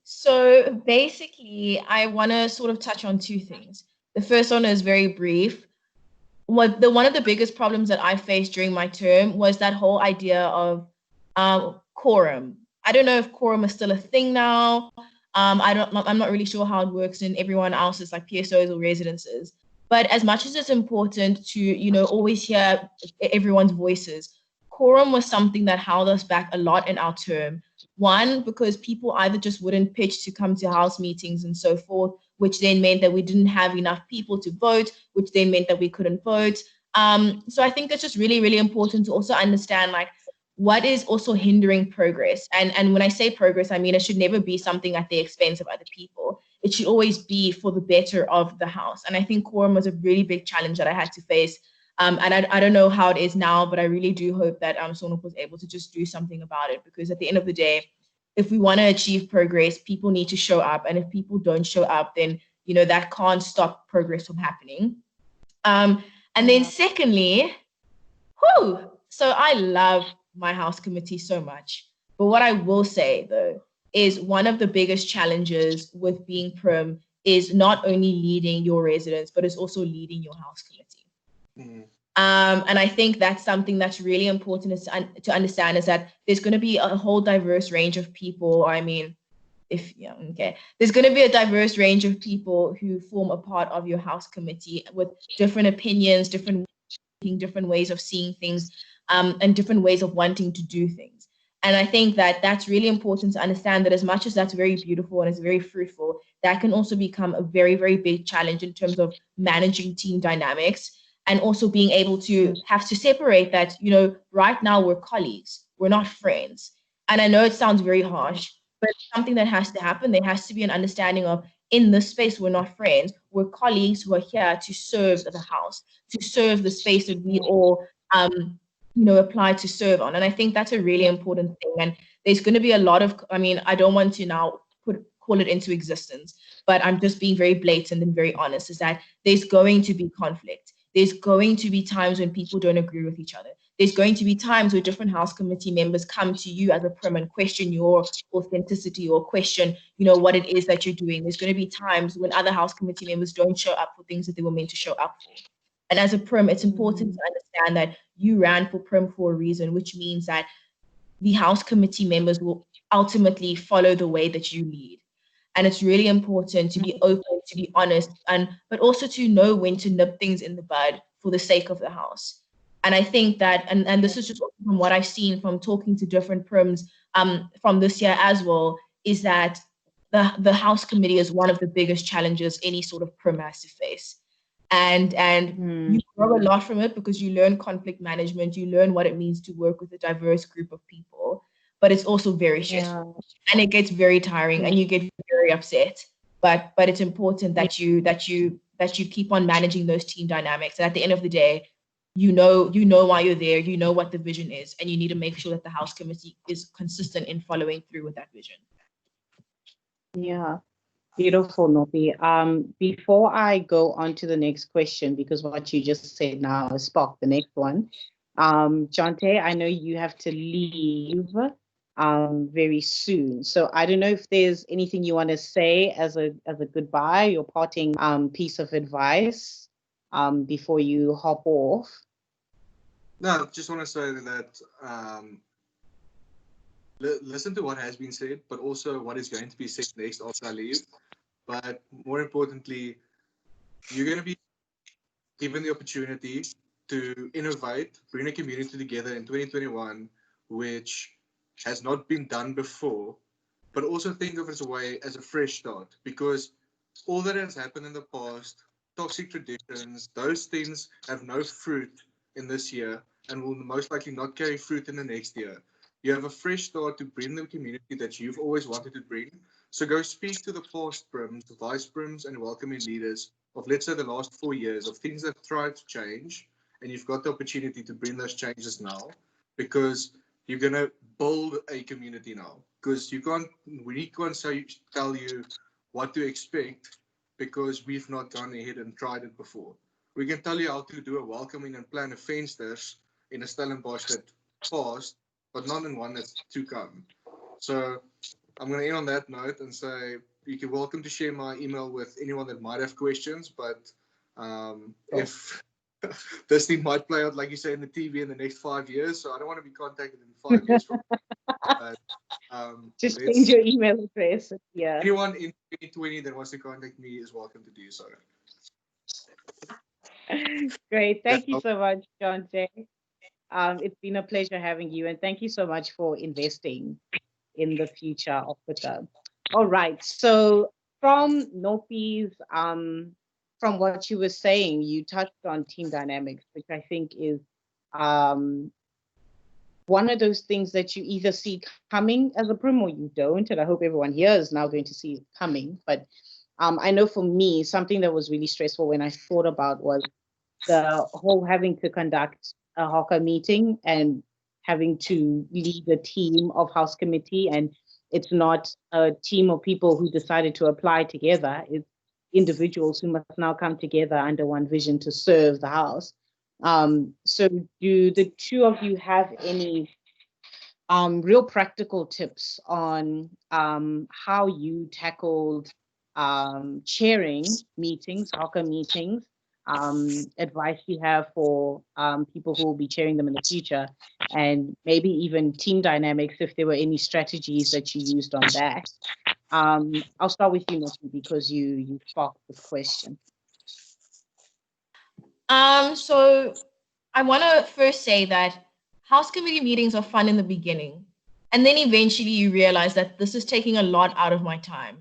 So basically, I want to sort of touch on two things. The first one is very brief. One of the biggest problems that I faced during my term was that whole idea of quorum. I don't know if quorum is still a thing now. I'm not really sure how it works in everyone else's, like, PSOs or residences. But as much as it's important to, always hear everyone's voices, quorum was something that held us back a lot in our term. One, because people either just wouldn't pitch to come to house meetings and so forth, which then meant that we didn't have enough people to vote, which then meant that we couldn't vote. So I think it's just really, really important to also understand, like, what is also hindering progress? And when I say progress, I mean it should never be something at the expense of other people. It should always be for the better of the house. And I think quorum was a really big challenge that I had to face. And I don't know how it is now, but I really do hope that Sonop was able to just do something about it, because at the end of the day, if we want to achieve progress, people need to show up. And if people don't show up, then, you know, that can't stop progress from happening. And then secondly, so I love my house committee so much. But what I will say, though, is one of the biggest challenges with being Prim is not only leading your residents, but it's also leading your house committee. Mm. And I think that's something that's really important to understand, is that there's going to be a whole diverse range of people. I mean, there's going to be a diverse range of people who form a part of your house committee with different opinions, different ways of seeing things, and different ways of wanting to do things. And I think that that's really important to understand, that as much as that's very beautiful and it's very fruitful, that can also become a very, very big challenge in terms of managing team dynamics, and also being able to have to separate that, you know, right now we're colleagues, we're not friends. And I know it sounds very harsh, but it's something that has to happen. There has to be an understanding of, in this space, we're not friends, we're colleagues who are here to serve the house, to serve the space that we all apply to serve on. And I think that's a really important thing. And there's going to be a lot of, I mean, I don't want to now call it into existence, but I'm just being very blatant and very honest, is that there's going to be conflict. There's going to be times when people don't agree with each other. There's going to be times where different house committee members come to you as a Prim and question your authenticity, or question, you know, what it is that you're doing. There's going to be times when other house committee members don't show up for things that they were meant to show up for. And as a Prim, it's important to understand that you ran for Prim for a reason, which means that the house committee members will ultimately follow the way that you lead. And it's really important to be open, to be honest, but also to know when to nip things in the bud for the sake of the house. And I think that, and this is just from what I've seen from talking to different Prims from this year as well, is that the house committee is one of the biggest challenges any sort of Prim has to face. And you grow a lot from it, because you learn conflict management, you learn what it means to work with a diverse group of people, but it's also very stressful, and it gets very tiring, and you get very upset. But it's important that you keep on managing those team dynamics. And at the end of the day, you know why you're there, you know what the vision is, and you need to make sure that the house committee is consistent in following through with that vision. Yeah. Beautiful, Nopi. Before I go on to the next question, because what you just said now sparked the next one. Jonté, I know you have to leave very soon. So I don't know if there's anything you want to say as a goodbye, your parting piece of advice before you hop off. No, just want to say that listen to what has been said, but also what is going to be said next after I leave. But more importantly, you're going to be given the opportunity to innovate, bring a community together in 2021, which has not been done before, but also think of it as a way, as a fresh start, because all that has happened in the past, toxic traditions, those things have no fruit in this year and will most likely not carry fruit in the next year. You have a fresh start to bring the community that you've always wanted to bring. So go speak to the past Prims, the vice Prims and welcoming leaders of, let's say, the last 4 years of things that tried to change, and you've got the opportunity to bring those changes now, because you're going to build a community now. Because we can't tell you what to expect, because we've not gone ahead and tried it before. We can tell you how to do a welcoming and plan a fensters in a Stellenbosch that passed, but not in one that's to come. So I'm going to end on that note and say you're welcome to share my email with anyone that might have questions, but if this thing might play out, like you say, in the TV in the next 5 years, so I don't want to be contacted in 5 years from but, just change your email address. Yeah. Anyone in 2020 that wants to contact me is welcome to do so. Great. Thank you so much, Jonté. It's been a pleasure having you, and thank you so much for investing in the future of Pukke. All right. So from Nopi's, from what you were saying, you touched on team dynamics, which I think is one of those things that you either see coming as a Prim or you don't, and I hope everyone here is now going to see it coming. But I know for me, something that was really stressful when I thought about was the whole having to conduct a hawker meeting and having to lead a team of house committee, and it's not a team of people who decided to apply together. It's individuals who must now come together under one vision to serve the house. So do the two of you have any real practical tips on how you tackled chairing meetings, hawker meetings, advice you have for people who will be chairing them in the future, and maybe even team dynamics, if there were any strategies that you used on that? I'll start with you, Nikki, because you sparked the question. So I want to first say that house committee meetings are fun in the beginning, and then eventually you realize that this is taking a lot out of my time.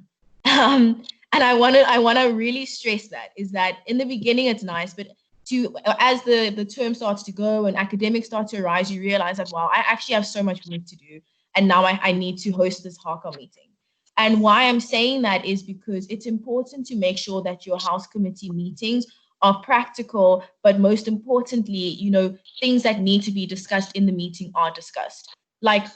And I want to really stress that is that in the beginning it's nice, but as the term starts to go and academics start to arise, you realize that, wow, I actually have so much work to do, and now I need to host this hawker meeting. And why I'm saying that is because it's important to make sure that your house committee meetings are practical, but most importantly, things that need to be discussed in the meeting are discussed. Like,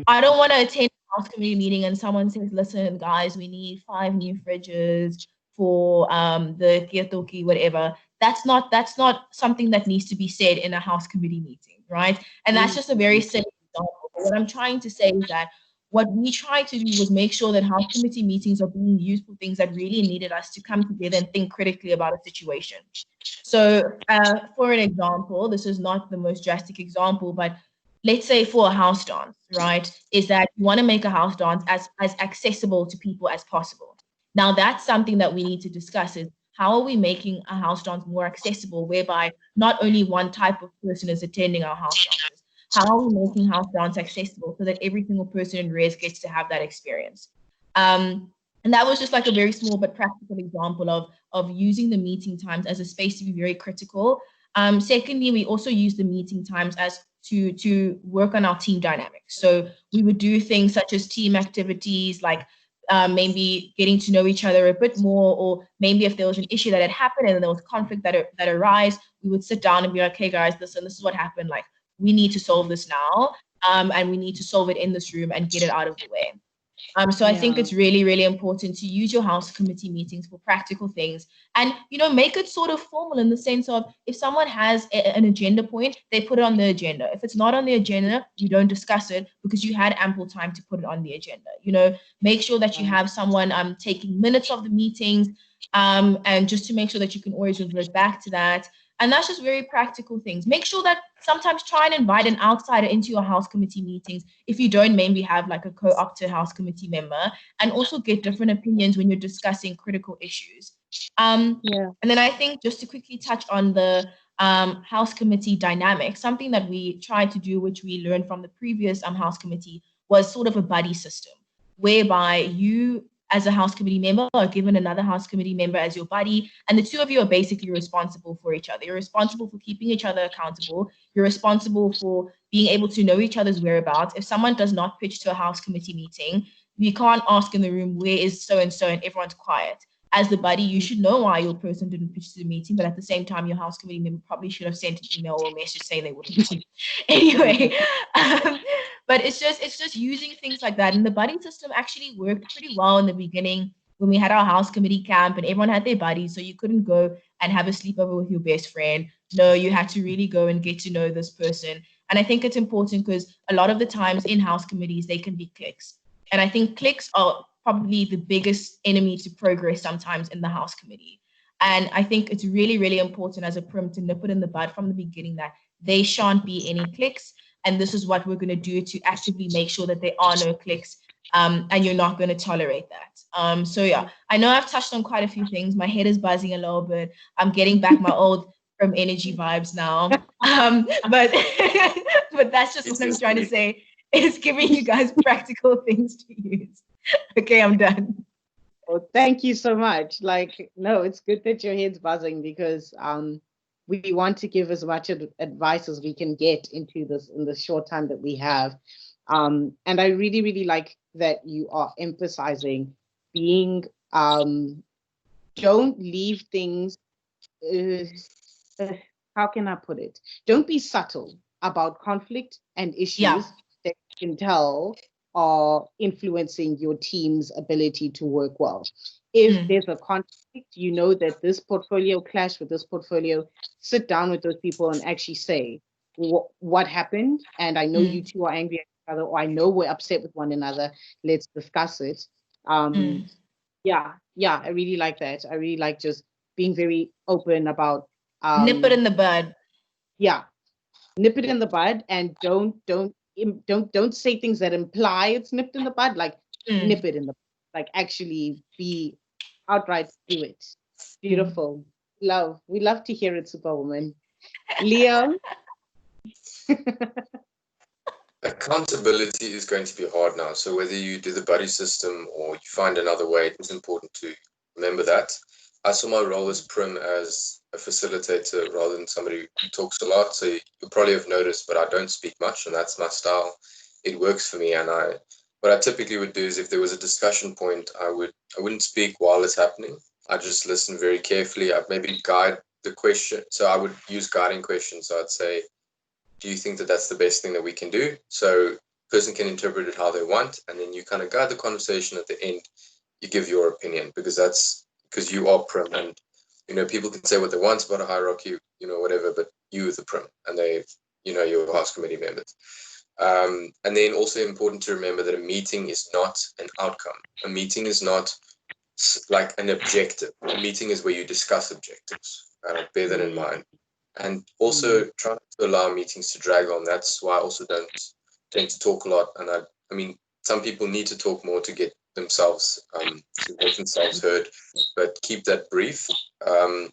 I don't want to attend a house committee meeting and someone says, listen, guys, we need 5 new fridges for the kietoki, whatever. That's not something that needs to be said in a house committee meeting, right? And that's just a very simple example. But what I'm trying to say is that what we tried to do was make sure that house committee meetings are being used for things that really needed us to come together and think critically about a situation. So for an example, this is not the most drastic example, but let's say for a house dance, right, is that you want to make a house dance as accessible to people as possible. Now, that's something that we need to discuss is how are we making a house dance more accessible, whereby not only one type of person is attending our house dances. How are we making house dance accessible so that every single person in Res gets to have that experience? And that was just like a very small but practical example of using the meeting times as a space to be very critical. Secondly, we also use the meeting times as to work on our team dynamics. So we would do things such as team activities, like maybe getting to know each other a bit more, or maybe if there was an issue that had happened and there was conflict that arose, we would sit down and be like, hey guys, this is what happened. Like, we need to solve this now, and we need to solve it in this room and get it out of the way. So I think it's really, really important to use your house committee meetings for practical things and, make it sort of formal in the sense of if someone has an agenda point, they put it on the agenda. If it's not on the agenda, you don't discuss it because you had ample time to put it on the agenda. Make sure that you have someone taking minutes of the meetings and just to make sure that you can always revert back to that. And that's just very practical things. Make sure that sometimes try and invite an outsider into your house committee meetings if you don't maybe have like a co-opted house committee member, and also get different opinions when you're discussing critical issues. And then I think just to quickly touch on the house committee dynamic, something that we tried to do, which we learned from the previous house committee, was sort of a buddy system, whereby you as a house committee member are given another house committee member as your buddy, and the two of you are basically responsible for each other. You're responsible for keeping each other accountable. You're responsible for being able to know each other's whereabouts. If someone does not pitch to a house committee meeting, you can't ask in the room, where is so-and-so, and everyone's quiet. As the buddy, you should know why your person didn't pitch to the meeting, but at the same time, your house committee member probably should have sent an email or a message saying they wouldn't. Anyway, but it's just using things like that. And the buddy system actually worked pretty well in the beginning when we had our house committee camp and everyone had their buddies. So you couldn't go and have a sleepover with your best friend. No, you had to really go and get to know this person. And I think it's important because a lot of the times in house committees, they can be cliques. And I think cliques are probably the biggest enemy to progress sometimes in the house committee. And I think it's really, really important as a Prim to nip it in the bud from the beginning that they shan't be any cliques. And this is what we're going to do to actively make sure that there are no cliques, and you're not going to tolerate that. So yeah, I know I've touched on quite a few things. My head is buzzing a little bit. I'm getting back my old Prim energy vibes now. But but that's just what I'm trying to say. It's giving you guys practical things to use. Okay, I'm done. Well, thank you so much. No, it's good that your head's buzzing because we want to give as much advice as we can get into this in the short time that we have. And I really, really like that you are emphasizing being, don't leave things, how can I put it? Don't be subtle about conflict and issues that you can tell are influencing your team's ability to work well. If there's a conflict, you know that this portfolio clashed with this portfolio, sit down with those people and actually say what happened. And I know you two are angry at each other, or I know we're upset with one another. Let's discuss it. Yeah, I really like that. I really like just being very open about nip it in the bud. Yeah, nip it in the bud, and don't say things that imply it's nipped in the bud. Like nip it in the bud. Like actually be outright do it. Beautiful. We love to hear it, Superwoman. Liam. Accountability is going to be hard now. So whether you do the buddy system or you find another way, it's important to remember that. I saw my role as Prim as a facilitator rather than somebody who talks a lot. So you probably have noticed, but I don't speak much, and that's my style. It works for me. And what I typically would do is if there was a discussion point, I wouldn't speak while it's happening. I'd just listen very carefully. I'd maybe guide the question. So I would use guiding questions. So I'd say, do you think that that's the best thing that we can do? So the person can interpret it how they want, and then you kind of guide the conversation at the end. You give your opinion because you are Prim, and people can say what they want about a hierarchy, whatever, but you are the Prim, and they, your House Committee members. And then also important to remember that a meeting is not an outcome. A meeting is not like an objective. A meeting is where you discuss objectives. Bear that in mind. And also try not to allow meetings to drag on. That's why I also don't tend to talk a lot. And I mean, some people need to talk more to get themselves to make themselves heard, but keep that brief. And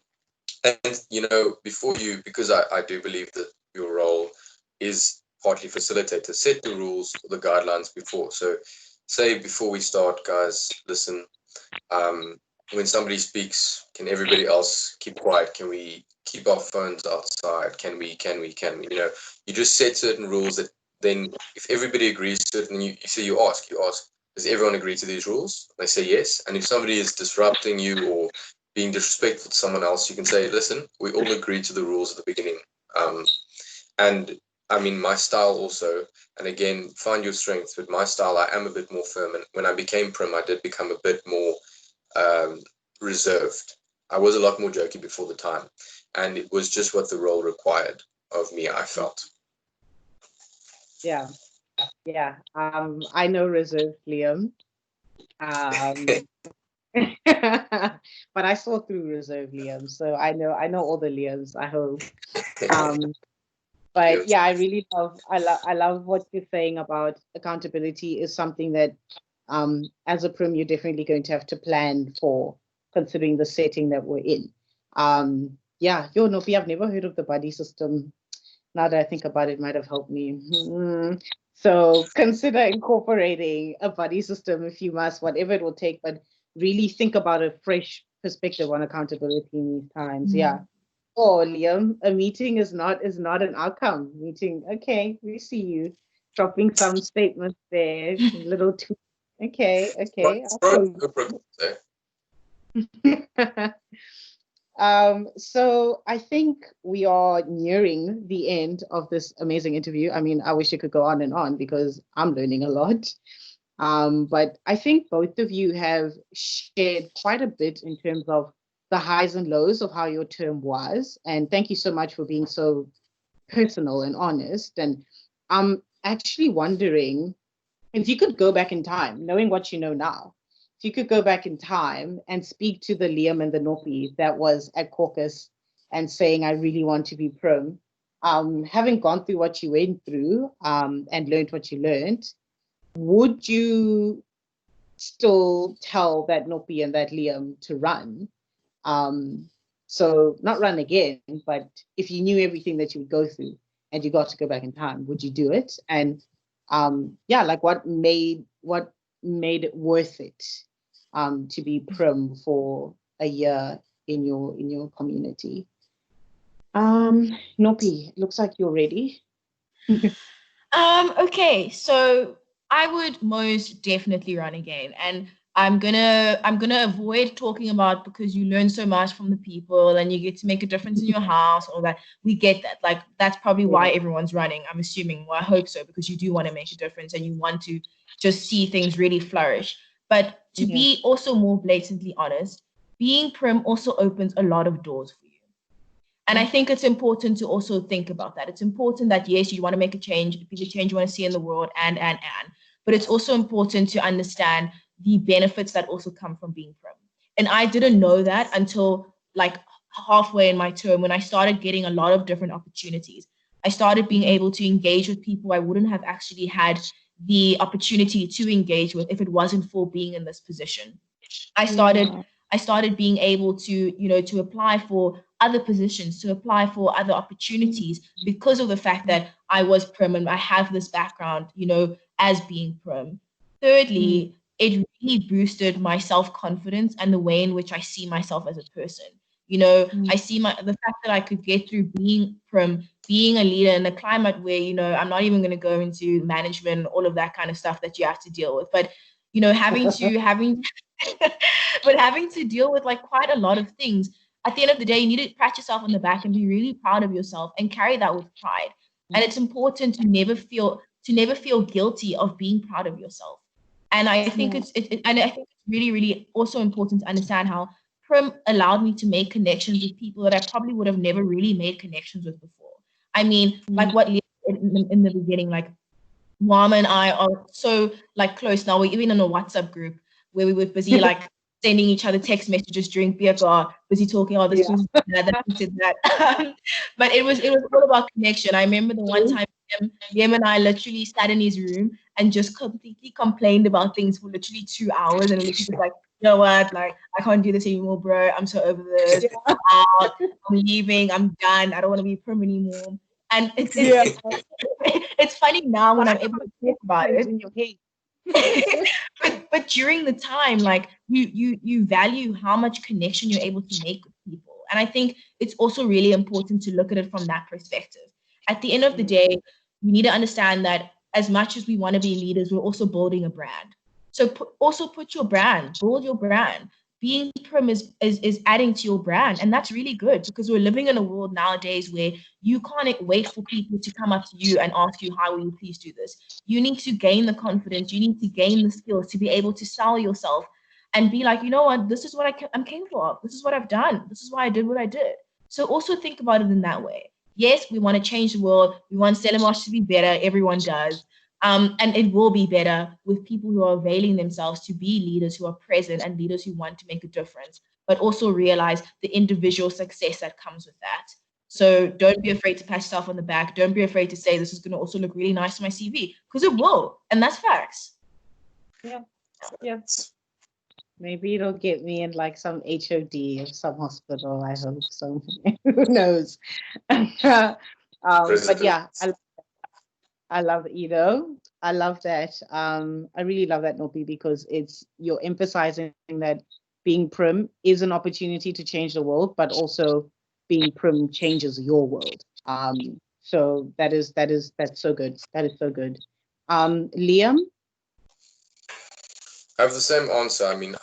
before you, because I do believe that your role is partly facilitator, set the rules or the guidelines before. So say before we start, guys, listen, when somebody speaks, can everybody else keep quiet? Can we keep our phones outside? Can we? You just set certain rules that then if everybody agrees to it, and you ask, does everyone agree to these rules? They say yes. And if somebody is disrupting you or being disrespectful to someone else, you can say, listen, we all agree to the rules at the beginning. And I mean, my style also, and again, find your strengths, but my style, I am a bit more firm. And when I became Prim, I did become a bit more reserved. I was a lot more jokey before the time, and it was just what the role required of me, I felt. Yeah. I know reserved, Liam. But I saw through reserve Liam, so I know all the Liams, I hope. But yeah, I really love what you're saying about accountability is something that as a Prim, you're definitely going to have to plan for, considering the setting that we're in. Yeah, Nopi, I've never heard of the buddy system. Now that I think about it, might have helped me. So consider incorporating a buddy system if you must, whatever it will take, but really think about a fresh perspective on accountability in these times. Yeah. Oh, Liam, a meeting is not an outcome. Meeting, okay, we see you dropping some statements there, little tweets. Okay. So I think we are nearing the end of this amazing interview. I mean, I wish it could go on and on because I'm learning a lot. But I think both of you have shared quite a bit in terms of the highs and lows of how your term was. And thank you so much for being so personal and honest. And I'm actually wondering if you could go back in time, knowing what you know now, if you could go back in time and speak to the Liam and the Nopi that was at caucus and saying, I really want to be Prim, having gone through what you went through and learned what you learned, would you still tell that Nopi and that Liam to run? So not run again, but if you knew everything that you would go through and you got to go back in time, would you do it? And like what made it worth it to be Prim for a year in your community? Nopi, looks like you're ready. Okay, so I would most definitely run again, and I'm gonna avoid talking about because you learn so much from the people and you get to make a difference in your house, all that. We get that. Like that's probably why everyone's running. I'm assuming. Well, I hope so, because you do want to make a difference and you want to just see things really flourish. But to be also more blatantly honest, being Prim also opens a lot of doors for you. And I think it's important to also think about that. It's important that, yes, you want to make a change, be the change you want to see in the world, but it's also important to understand the benefits that also come from being Prim. And I didn't know that until like halfway in my term when I started getting a lot of different opportunities. I started being able to engage with people I wouldn't have actually had the opportunity to engage with if it wasn't for being in this position. I started being able to, to apply for other positions, to apply for other opportunities because of the fact that I was Prim and I have this background, as being Prim. Thirdly, it really boosted my self-confidence and the way in which I see myself as a person. I see the fact that I could get through being Prim, being a leader in a climate where, I'm not even going to go into management, all of that kind of stuff that you have to deal with. But, having to deal with like quite a lot of things. At the end of the day, you need to pat yourself on the back and be really proud of yourself and carry that with pride. And it's important to never feel guilty of being proud of yourself. And I think I think it's really, really also important to understand how Prim allowed me to make connections with people that I probably would have never really made connections with before. I mean, like what in the beginning, like Wama and I are so like close now. We're even in a WhatsApp group where we were busy like sending each other text messages during beer car, busy talking, oh, this was that did that. But it was all about connection. I remember the one time Yem and I literally sat in his room and just completely complained about things for literally 2 hours, and literally was like, you know what, like I can't do this anymore, bro. I'm so over this. I'm leaving. I'm done. I don't want to be Prim anymore. And it's funny now when I'm able to talk about it. but during the time, like you value how much connection you're able to make with people. And I think it's also really important to look at it from that perspective. At the end of the day, we need to understand that as much as we want to be leaders, we're also building a brand. So build your brand. Being Prim is adding to your brand. And that's really good because we're living in a world nowadays where you can't wait for people to come up to you and ask you, how will you please do this? You need to gain the confidence. You need to gain the skills to be able to sell yourself and be like, you know what, this is what I'm capable of. This is what I've done. This is why I did what I did. So also think about it in that way. Yes, we want to change the world. We want Stellenbosch to be better. Everyone does. And it will be better with people who are availing themselves to be leaders who are present and leaders who want to make a difference, but also realize the individual success that comes with that. So don't be afraid to pat yourself on the back. Don't be afraid to say this is going to also look really nice on my CV, because it will. And that's facts. Yeah. Maybe it'll get me in like some HOD of some hospital, I hope so. Who knows? But yeah, I love Edo. I love that. I really love that, Nopi, because you're emphasizing that being Prim is an opportunity to change the world, but also being Prim changes your world. So that's so good. That is so good. Liam? I have the same answer. I mean,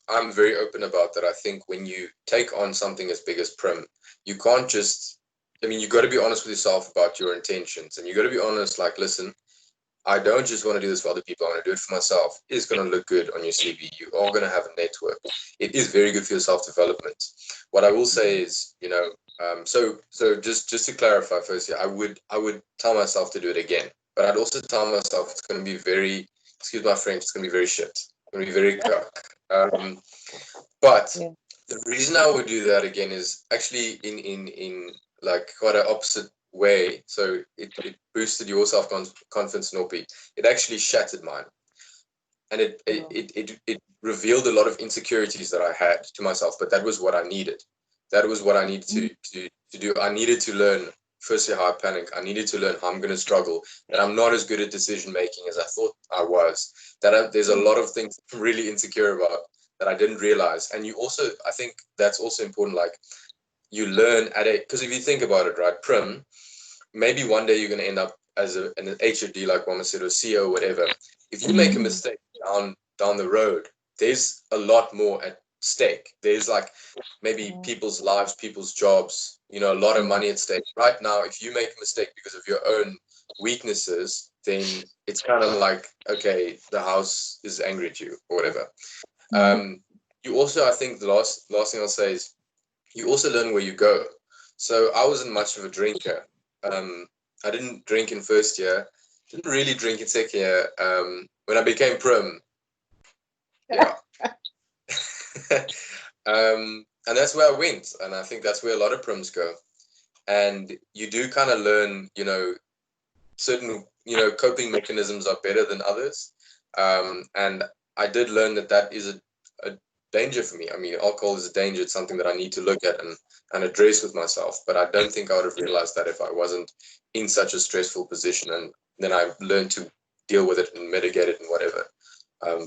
I'm very open about that. I think when you take on something as big as Prim, you can't just, you got to be honest with yourself about your intentions, and you got to be honest, like, listen, I don't just want to do this for other people. I want to do it for myself. It's going to look good on your CV. You are going to have a network. It is very good for your self-development. What I will say is, so just to clarify firstly, I would tell myself to do it again, but I'd also tell myself it's going to be very, excuse my French, it's going to be very shit. It's going to be very cuck. But the reason I would do that again is actually in like quite an opposite way. So it boosted your self-confidence, Nopi. It actually shattered mine, and it revealed a lot of insecurities that I had to myself. But that was what I needed. That was what I needed to do. I needed to learn, firstly, how I panic. I needed to learn how I'm going to struggle, that I'm not as good at decision making as I thought I was, that there's a lot of things I'm really insecure about that I didn't realize. And you also, I think that's also important, like, you learn because if you think about it, right, Prim, maybe one day you're going to end up as an HOD, like Wama said, or CEO, whatever. If you make a mistake down the road, there's a lot more at stake. There's like maybe people's lives, people's jobs, a lot of money at stake. Right now, if you make a mistake because of your own weaknesses, then it's kind of like, okay, the house is angry at you or whatever. You also, I think the last thing I'll say is you also learn where you go. So I wasn't much of a drinker. I didn't drink in first year, didn't really drink in second year. When I became Prim, yeah. And that's where I went. And I think that's where a lot of Prims go. And you do kind of learn, certain, coping mechanisms are better than others. And I did learn that is a danger for me. I mean, alcohol is a danger. It's something that I need to look at and address with myself. But I don't think I would have realized that if I wasn't in such a stressful position. And then I learned to deal with it and mitigate it and whatever.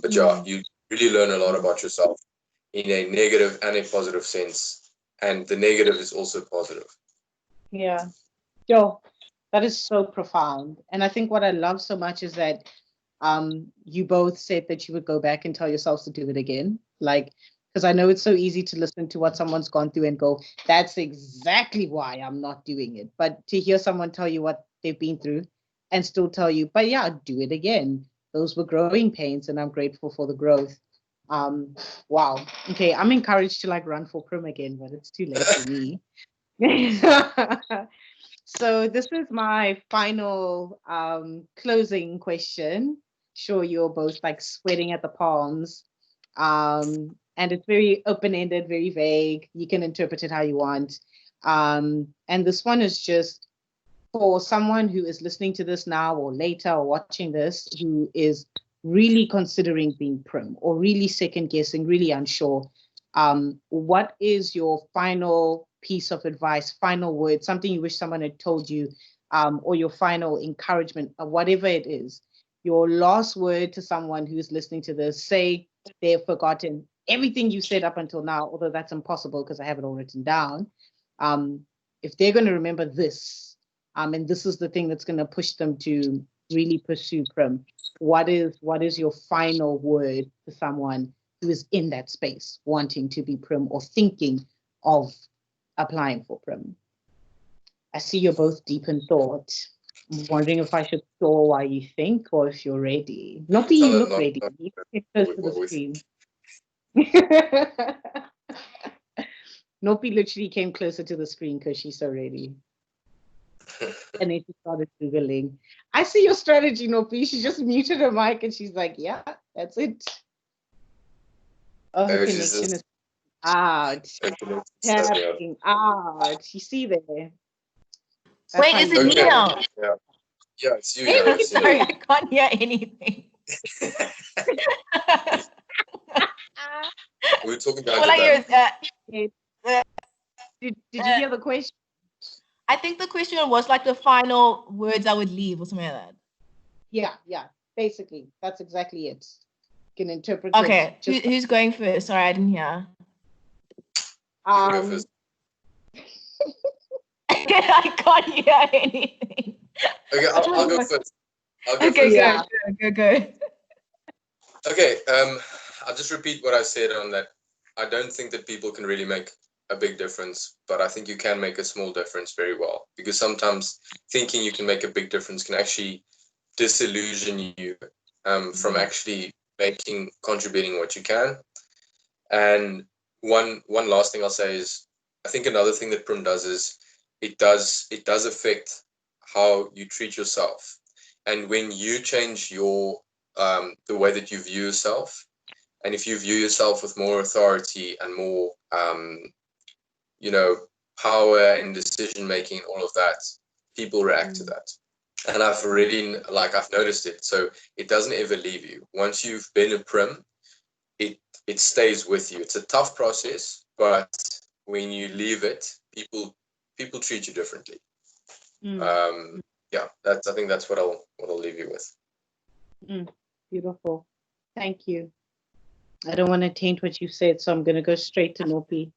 But yeah, you really learn a lot about yourself in a negative and a positive sense. And the negative is also positive. Yeah. Yo, that is so profound. And I think what I love so much is that you both said that you would go back and tell yourselves to do it again. Like, because I know it's so easy to listen to what someone's gone through and go, that's exactly why I'm not doing it. But to hear someone tell you what they've been through and still tell you, but yeah, do it again. Those were growing pains and I'm grateful for the growth. Wow. Okay, I'm encouraged to like run for Prim again, but it's too late for me. So this is my final closing question. Sure, you're both like sweating at the palms. And it's very open-ended, very vague. You can interpret it how you want. And this one is just for someone who is listening to this now or later or watching this, who is really considering being Prim or really second guessing, really unsure. What is your final piece of advice, final word, something you wish someone had told you, or your final encouragement, or whatever it is, your last word to someone who's listening to this? Say they've forgotten everything you said up until now, although that's impossible because I have it all written down. If they're going to remember this, and this is the thing that's going to push them to really pursue Prim, what is your final word to someone who is in that space, wanting to be Prim or thinking of applying for Prim? I see you're both deep in thought. I'm wondering if I should stall while you think or if you're ready. Not that you look ready. You get close to the screen. Nopi literally came closer to the screen because she's so ready. And then she started Googling. I see your strategy, Nopi. She just muted her mic and she's like, yeah, that's it. Oh, her connection is out. Tapping out. You see there. Wait, is it me now? Yeah, it's you. Sorry, I can't hear anything. We were talking about did you hear the question? I think the question was like the final words I would leave or something like that. Yeah, basically. That's exactly it. You can interpret it. Okay, who's going first? Sorry, I didn't hear. Go I can't hear anything. Okay, I'll go first. Go. Okay, I'll just repeat what I said on that. I don't think that people can really make a big difference, but I think you can make a small difference very well, because sometimes thinking you can make a big difference can actually disillusion you from actually contributing what you can. And one last thing I'll say is, I think another thing that Prim does is it does affect how you treat yourself. And when you change your the way that you view yourself, and if you view yourself with more authority and more power and decision making, all of that, people react to that. And I've noticed it. So it doesn't ever leave you. Once you've been a Prim, it stays with you. It's a tough process, but when you leave it, people treat you differently. I think that's what I'll leave you with. Beautiful. Thank you. I don't want to taint what you said, so I'm going to go straight to Nopi.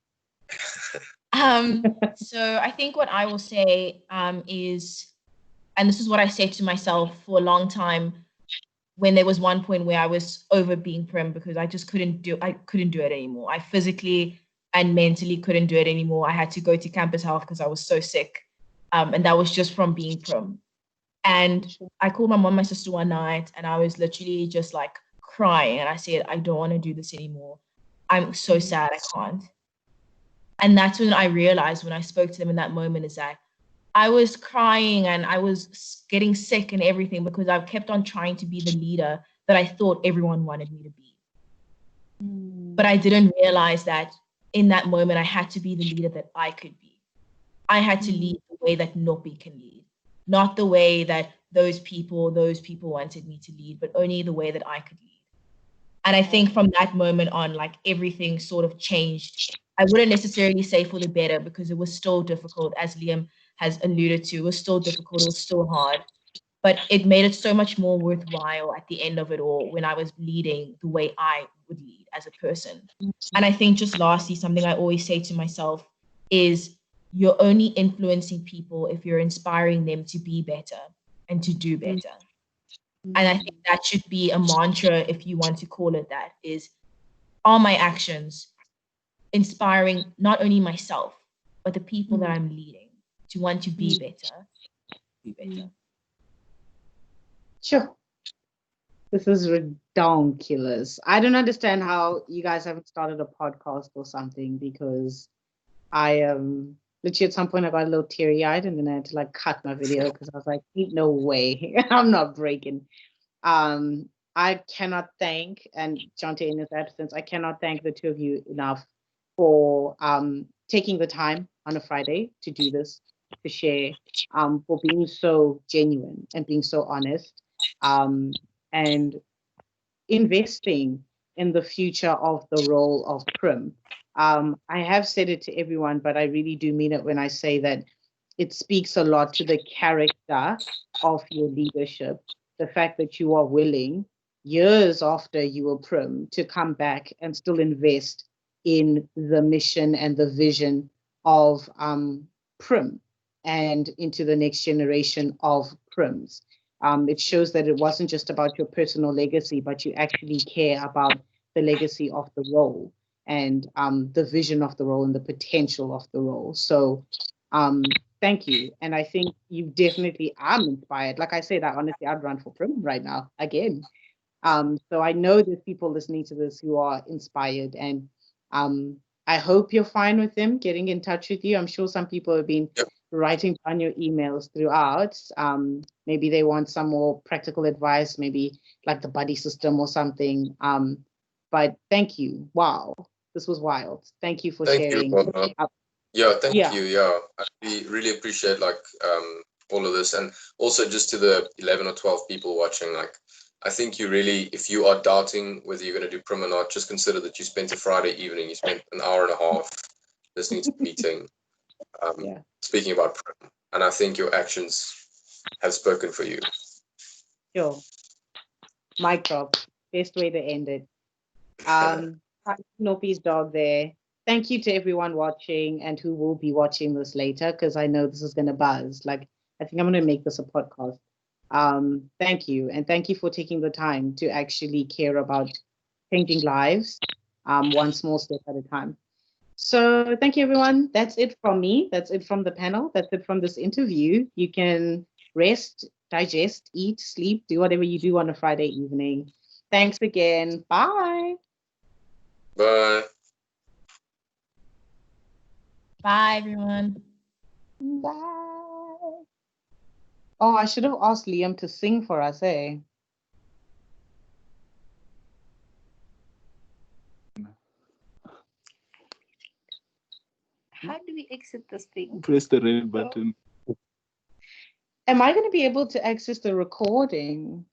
So I think what I will say is, and this is what I said to myself for a long time, when there was one point where I was over being prim because I just couldn't do it anymore. I physically and mentally couldn't do it anymore. I had to go to campus health because I was so sick. And that was just from being prim. And I called my mom, my sister one night, and I was literally just like crying. And I said, I don't want to do this anymore. I'm so sad I can't. And that's when I realized, when I spoke to them in that moment, is that I was crying and I was getting sick and everything because I kept on trying to be the leader that I thought everyone wanted me to be. But I didn't realize that in that moment, I had to be the leader that I could be. I had to lead the way that Nopi can lead, not the way that those people wanted me to lead, but only the way that I could lead. And I think from that moment on, like everything sort of changed. I wouldn't necessarily say for the better because it was still difficult, as Liam has alluded to. It was still difficult, it was still hard, but it made it so much more worthwhile at the end of it all when I was leading the way I would lead as a person. And I think just lastly, something I always say to myself is you're only influencing people if you're inspiring them to be better and to do better. And I think that should be a mantra, if you want to call it that, is all my actions inspiring not only myself, but the people that I'm leading to want to be better. Sure. This is ridiculous. I don't understand how you guys haven't started a podcast or something, because I literally at some point I got a little teary-eyed and then I had to like cut my video because I was like, no way, I'm not breaking. I cannot thank, and Jonté in his absence, I cannot thank the two of you enough for taking the time on a Friday to do this, to share, for being so genuine and being so honest, and investing in the future of the role of Prim. I have said it to everyone, but I really do mean it when I say that it speaks a lot to the character of your leadership, the fact that you are willing, years after you were Prim, to come back and still invest in the mission and the vision of Prim and into the next generation of Prims. It shows that it wasn't just about your personal legacy, but you actually care about the legacy of the role and the vision of the role and the potential of the role. So thank you. And I think you definitely are inspired. Like I said, I'd run for Prim right now again. So I know there's people listening to this who are inspired, and I hope you're fine with them getting in touch with you. I'm sure some people have been writing down your emails throughout. Maybe they want some more practical advice, maybe like the buddy system or something. But thank you. Wow, this was wild. Thank you for sharing. Thank you. Yeah, I really appreciate like all of this, and also just to the 11 or 12 people watching, like I think you really, if you are doubting whether you're going to do Prim or not, just consider that you spent a Friday evening, you spent an hour and a half listening to the meeting, speaking about Prim, and I think your actions have spoken for you. Sure. Mic drop. Best way to end it. Nopi's dog there. Thank you to everyone watching and who will be watching this later, because I know this is going to buzz. Like, I think I'm going to make this a podcast. Thank you. And thank you for taking the time to actually care about changing lives, one small step at a time. So thank you, everyone. That's it from me. That's it from the panel. That's it from this interview. You can rest, digest, eat, sleep, do whatever you do on a Friday evening. Thanks again. Bye. Bye. Bye, everyone. Bye. Oh, I should have asked Liam to sing for us, eh? How do we exit this thing? Press the red button. Am I going to be able to access the recording?